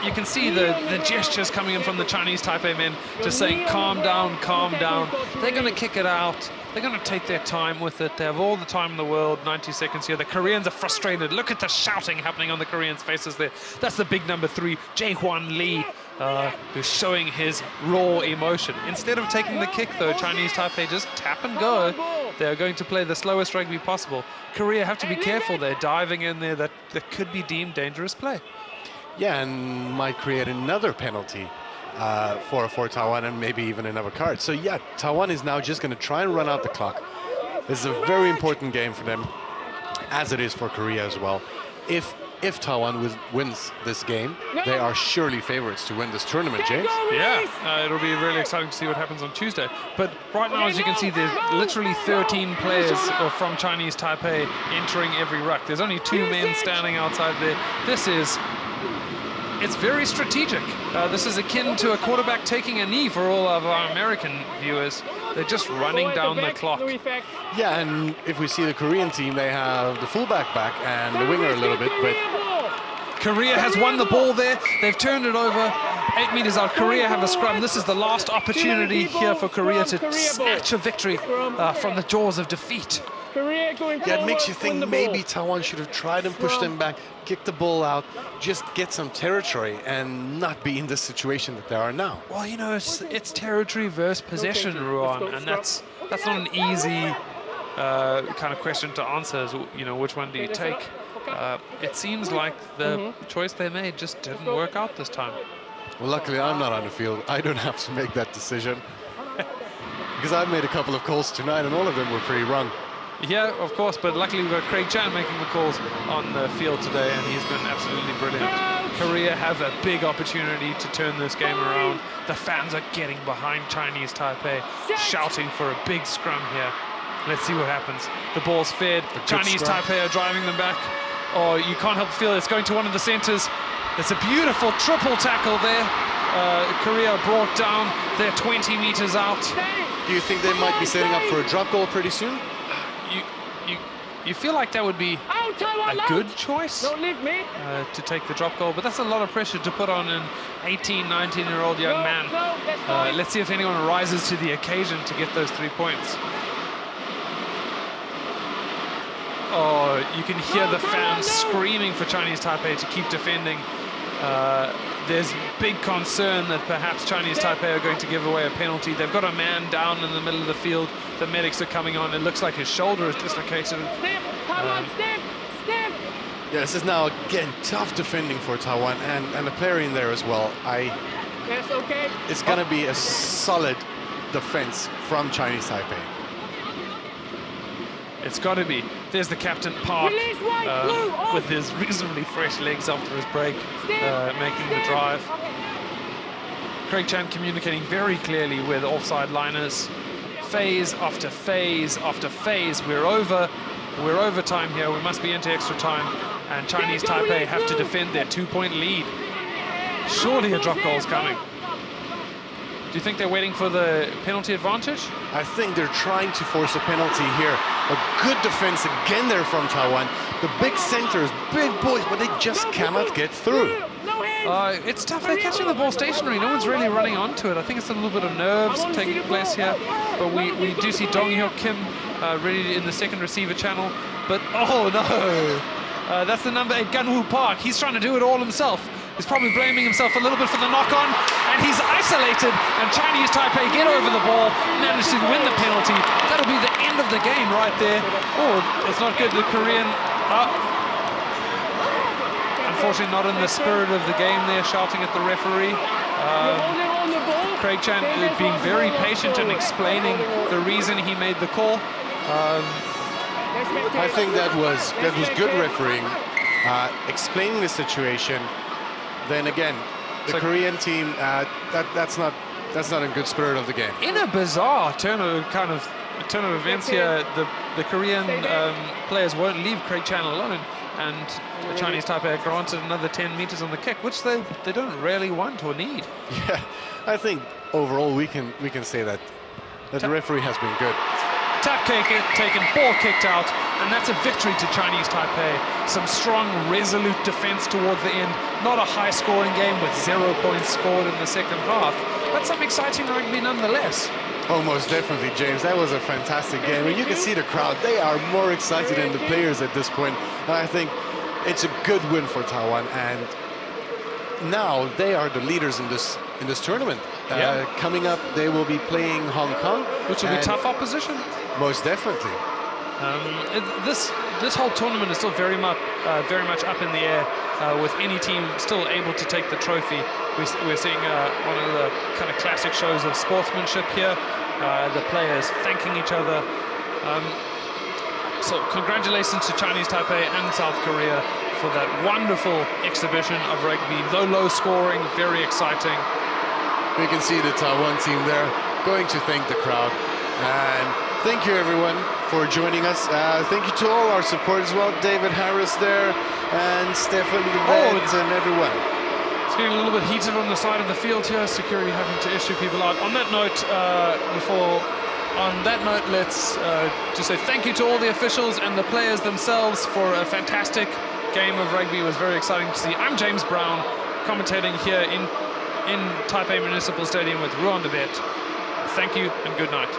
you can see the gestures coming in from the Chinese Taipei men, just saying, calm down, calm down. They're going to kick it out. They're going to take their time with it. They have all the time in the world, 90 seconds here. The Koreans are frustrated. Look at the shouting happening on the Koreans' faces there. That's the big number 3, Jae-Hwan Lee, who's showing his raw emotion. Instead of taking the kick, though, Chinese Taipei just tap and go. They're going to play the slowest rugby possible. Korea have to be careful. They're diving in there. That could be deemed dangerous play. Yeah, and might create another penalty for Taiwan, and maybe even another card. So yeah, Taiwan is now just going to try and run out the clock. This is a very important game for them, as it is for Korea as well. If if Taiwan wins this game, they are surely favorites to win this tournament, James. Yeah, it'll be really exciting to see what happens on Tuesday. But right now, as you can see, there's literally 13 players from Chinese Taipei entering every ruck. There's only 2 men standing outside there. It's very strategic. This is akin to a quarterback taking a knee for all of our American viewers. They're just running down the clock. Yeah, and if we see the Korean team, they have the fullback back and the winger a little bit, but Korea has won the ball there. They've turned it over 8 meters out. Korea have a scrum. This is the last opportunity here for Korea to snatch a victory from the jaws of defeat. yeah, it makes you think maybe Taiwan should have tried and pushed them back, kicked the ball out, just get some territory and not be in this situation that they are now. Well, you know, it's territory versus possession, Ruan, and that's not an easy kind of question to answer. Is, you know, which one do you take? It seems like the choice they made just didn't work out this time. Well, luckily I'm not on the field. I don't have to make that decision. Because I've made a couple of calls tonight and all of them were pretty wrong. Yeah, of course, but luckily we've got Craig Chan making the calls on the field today, and he's been absolutely brilliant. Korea have a big opportunity to turn this game around. The fans are getting behind Chinese Taipei, shouting for a big scrum here. Let's see what happens. The ball's fed. Chinese Taipei are driving them back. Oh, you can't help feel it's going to one of the centers. It's a beautiful triple tackle there. Korea brought down. They're 20 meters out. Do you think they might be setting up for a drop goal pretty soon? You feel like that would be a good choice to take the drop goal, but that's a lot of pressure to put on an 18, 19-year-old young man. Let's see if anyone rises to the occasion to get those 3 points. Oh, you can hear the fans screaming for Chinese Taipei to keep defending. There's big concern that perhaps Chinese Taipei are going to give away a penalty. They've got a man down in the middle of the field. The medics are coming on. It looks like his shoulder is dislocated. Yeah, this is now, again, tough defending for Taiwan and a player in there as well. It's going to be a solid defense from Chinese Taipei. It's got to be. There's the captain, Park, with his reasonably fresh legs after his break, making the drive. Craig Chan communicating very clearly with offside liners. Phase after phase after phase. We're over time here. We must be into extra time. And Chinese Taipei have to defend their 2-point lead. Surely a drop goal is coming. Do you think they're waiting for the penalty advantage? I think they're trying to force a penalty here. A good defense again there from Taiwan. The big centers, big boys, but they just cannot get through. It's tough. They're catching the ball stationary. No one's really running onto it. I think it's a little bit of nerves taking place here. But we do see Dong Hyuk Kim ready in the second receiver channel. But, oh no! That's the number 8, Gun-woo Park. He's trying to do it all himself. He's probably blaming himself a little bit for the knock-on, and he's isolated, and Chinese Taipei get over the ball, manage to win the penalty. That'll be the end of the game right there. Oh, it's not good. The Korean, unfortunately not in the spirit of the game there, shouting at the referee. Craig Chan being very patient and explaining the reason he made the call. I think that was good refereeing, explaining the situation. Then again, the Korean team, that's not in good spirit of the game. In a bizarre turn of events here, the Korean players won't leave Craig Chan alone, and the Chinese Taipei are granted another 10 meters on the kick, which they don't really want or need. Yeah, I think overall we can say that the referee has been good. Tap taken, ball kicked out, and that's a victory to Chinese Taipei. Some strong, resolute defense towards the end. Not a high-scoring game with 0 points scored in the second half, but some exciting rugby nonetheless. Oh, most definitely, James. That was a fantastic game. And you can see the crowd. They are more excited than the players at this point. And I think it's a good win for Taiwan. And now they are the leaders in this tournament. Coming up, they will be playing Hong Kong, which will be tough opposition. Most definitely. This whole tournament is still very much up in the air, with any team still able to take the trophy. We're seeing one of the kind of classic shows of sportsmanship here. The players thanking each other. So congratulations to Chinese Taipei and South Korea for that wonderful exhibition of rugby. Low scoring, very exciting. We can see the Taiwan team there going to thank the crowd. And thank you everyone for joining us. Thank you to all our support as well. David Harris there and Stefan DeVet and everyone. It's getting a little bit heated on the side of the field here. Security having to issue people out. On that note, let's just say thank you to all the officials and the players themselves for a fantastic game of rugby. It was very exciting to see. I'm James Brown, commentating here in Taipei Municipal Stadium with Ruan de Vet. Thank you and good night.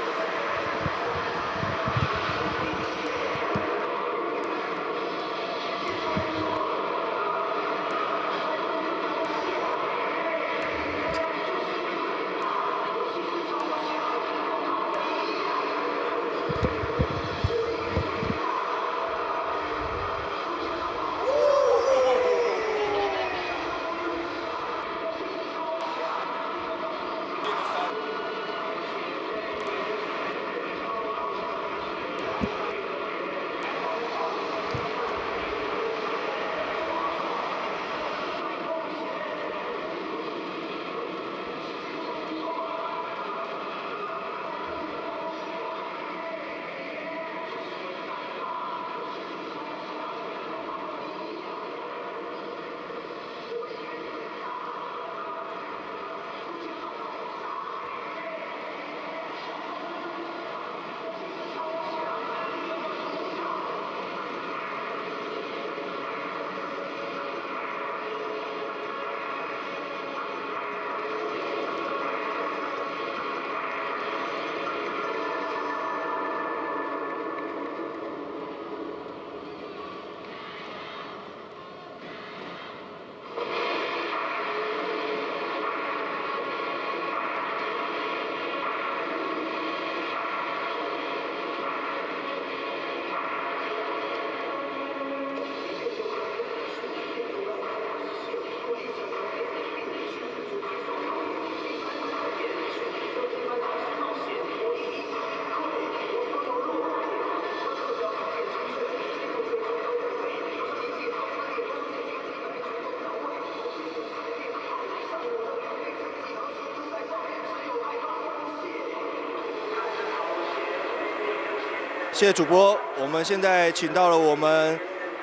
谢谢主播，我们现在请到了我们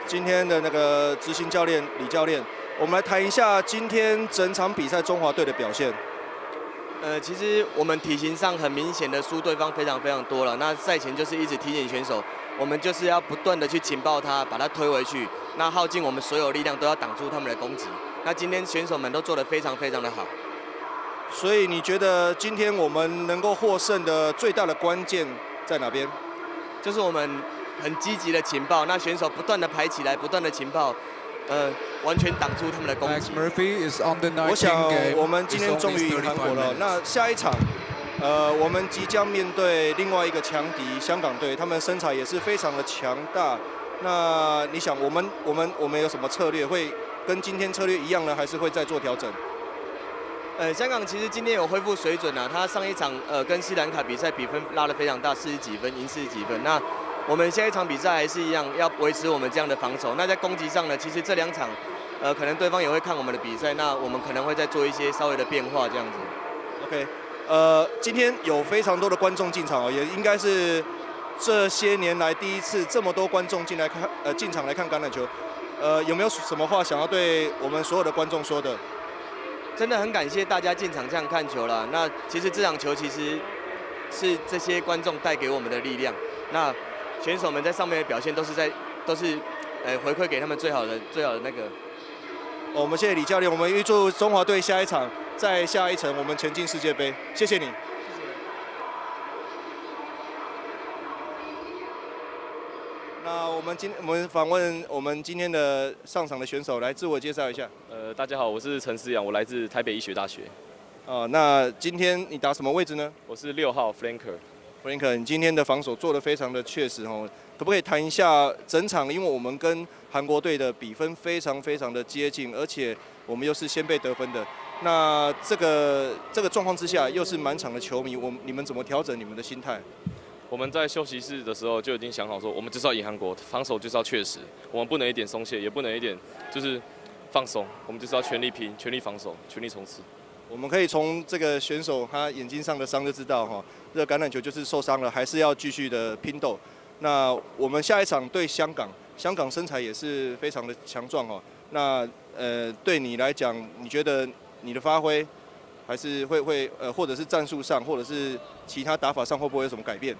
今天的那个执行教练李教练，我们来谈一下今天整场比赛中华队的表现。其实我们体型上很明显的输对方非常多了。那赛前就是一直提醒选手，我们就是要不断的去情报他，把他推回去，那耗尽我们所有力量都要挡住他们的攻击。那今天选手们都做得非常的好。所以你觉得今天我们能够获胜的最大的关键在哪边？就是我们很积极的情报，那选手不断的排起来，不断的情报，完全挡住他们的攻击。我想我们今天终于赢韩国了。那下一场，我们即将面对另外一个强敌香港队，他们身材也是非常的强大。那你想，我们有什么策略？会跟今天策略一样呢，还是会再做调整？香港其实今天有恢复水准啊，他上一场跟斯里兰卡比赛比分拉得非常大，40几分，赢40几分。那我们下一场比赛还是一样，要维持我们这样的防守。那在攻击上呢，其实这2场，可能对方也会看我们的比赛，那我们可能会再做一些稍微的变化这样子。OK，今天有非常多的观众进场哦，也应该是这些年来第一次这么多观众进场来看橄榄球。有没有什么话想要对我们所有的观众说的？真的很感谢大家进场这样看球啦。那其实这场球其实是这些观众带给我们的力量。那选手们在上面的表现都是回馈给他们最好的那个。我们谢谢李教练，我们预祝中华队下一场再下一层，我们前进世界杯。谢谢你。那我们访问我们今天的上场的选手，来自我介绍一下。大家好，我是陈思阳，我来自台北医学大学。那今天你打什么位置呢？我是6号 flanker。你今天的防守做得非常的确实哦，可不可以谈一下整场？因为我们跟韩国队的比分非常的接近，而且我们又是先被得分的。那这个状况之下，又是满场的球迷，你们怎么调整你们的心态？我们在休息室的时候就已经想好说，我们就是要赢韩国，防守就是要确实，我们不能一点松懈，也不能一点就是放松，我们就是要全力拼、全力防守、全力冲刺。我们可以从这个选手他眼睛上的伤就知道哈，这个橄榄球就是受伤了，还是要继续的拼斗。那我们下一场对香港，香港身材也是非常的强壮哦。那对你来讲，你觉得你的发挥还是会或者是战术上，或者是其他打法上会不会有什么改变？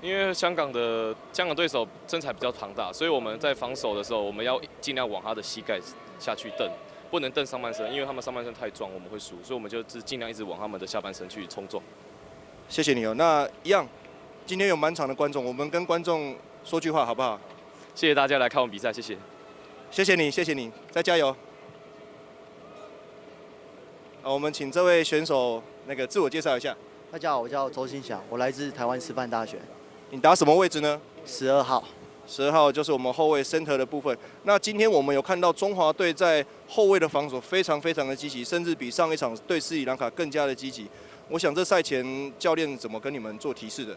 因为香港对手身材比较庞大，所以我们在防守的时候，我们要尽量往他的膝盖下去蹬，不能蹬上半身，因为他们上半身太壮，我们会输，所以我们就是尽量一直往他们的下半身去冲撞。谢谢你哦。那一样，今天有满场的观众，我们跟观众说句话好不好？谢谢大家来看我们比赛，谢谢。谢谢你，谢谢你，再加油。我们请这位选手自我介绍一下。大家好，我叫周新祥，我来自台湾师范大学。你打什么位置呢？12号。12号就是我们后卫 center 的部分。那今天我们有看到中华队在后卫的防守非常的积极，甚至比上一场对斯里兰卡更加的积极。我想这赛前教练怎么跟你们做提示的？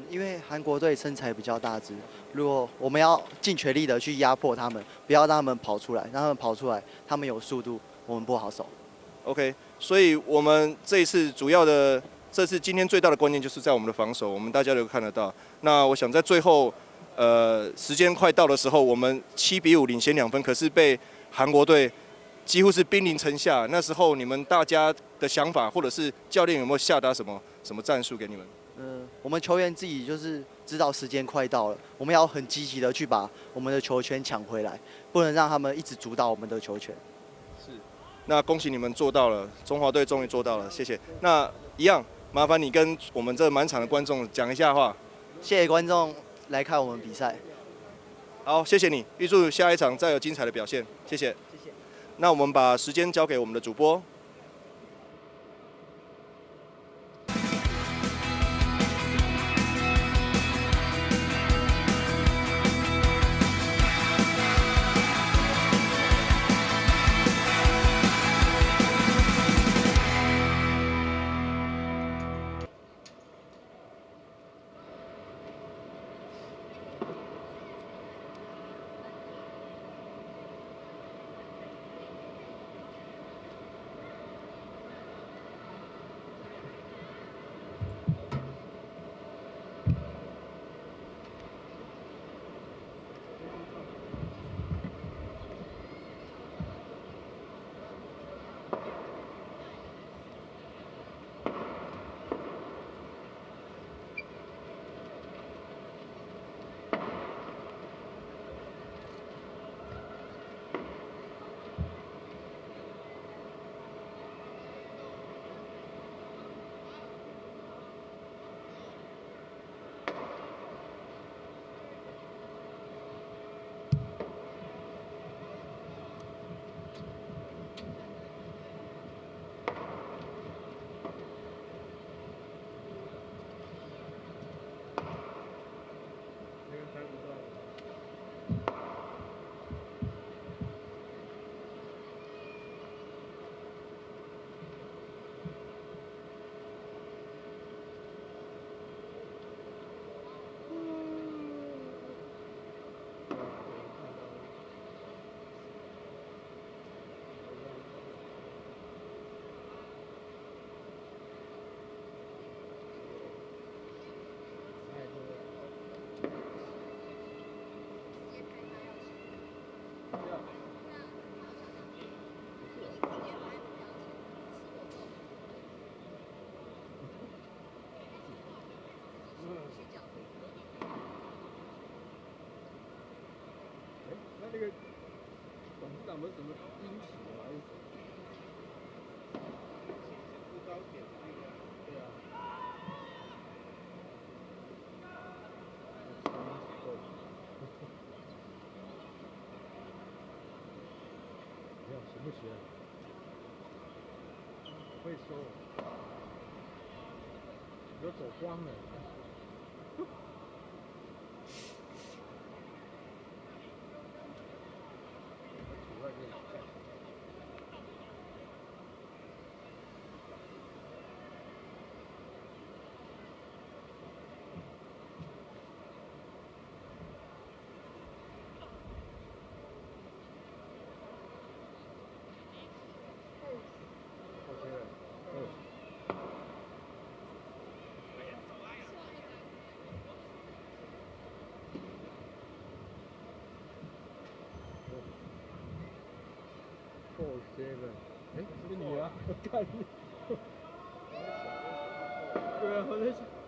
因为韩国队身材比较大只，如果我们要尽全力的去压迫他们，不要让他们跑出来，让他们跑出来，他们有速度，我们不好守。OK， 所以我们这一次这次今天最大的关键就是在我们的防守，我们大家都看得到。那我想在最后，时间快到的时候，我们7-5领先2分，可是被韩国队几乎是兵临城下。那时候你们大家的想法，或者是教练有没有下达什么战术给你们？我们球员自己就是知道时间快到了，我们要很积极的去把我们的球权抢回来，不能让他们一直主导我们的球权。是，那恭喜你们做到了，中华队终于做到了，谢谢。那一样，麻烦你跟我们这满场的观众讲一下话。谢谢观众来看我们比赛。好，谢谢你，预祝下一场再有精彩的表现，谢谢。谢谢。那我们把时间交给我们的主播。那个董事长有什么惊喜吗？还是什么？高点那个，对啊。没有行不行？会收，有走光了。7，哎，是你啊！我看你。对啊，我在想。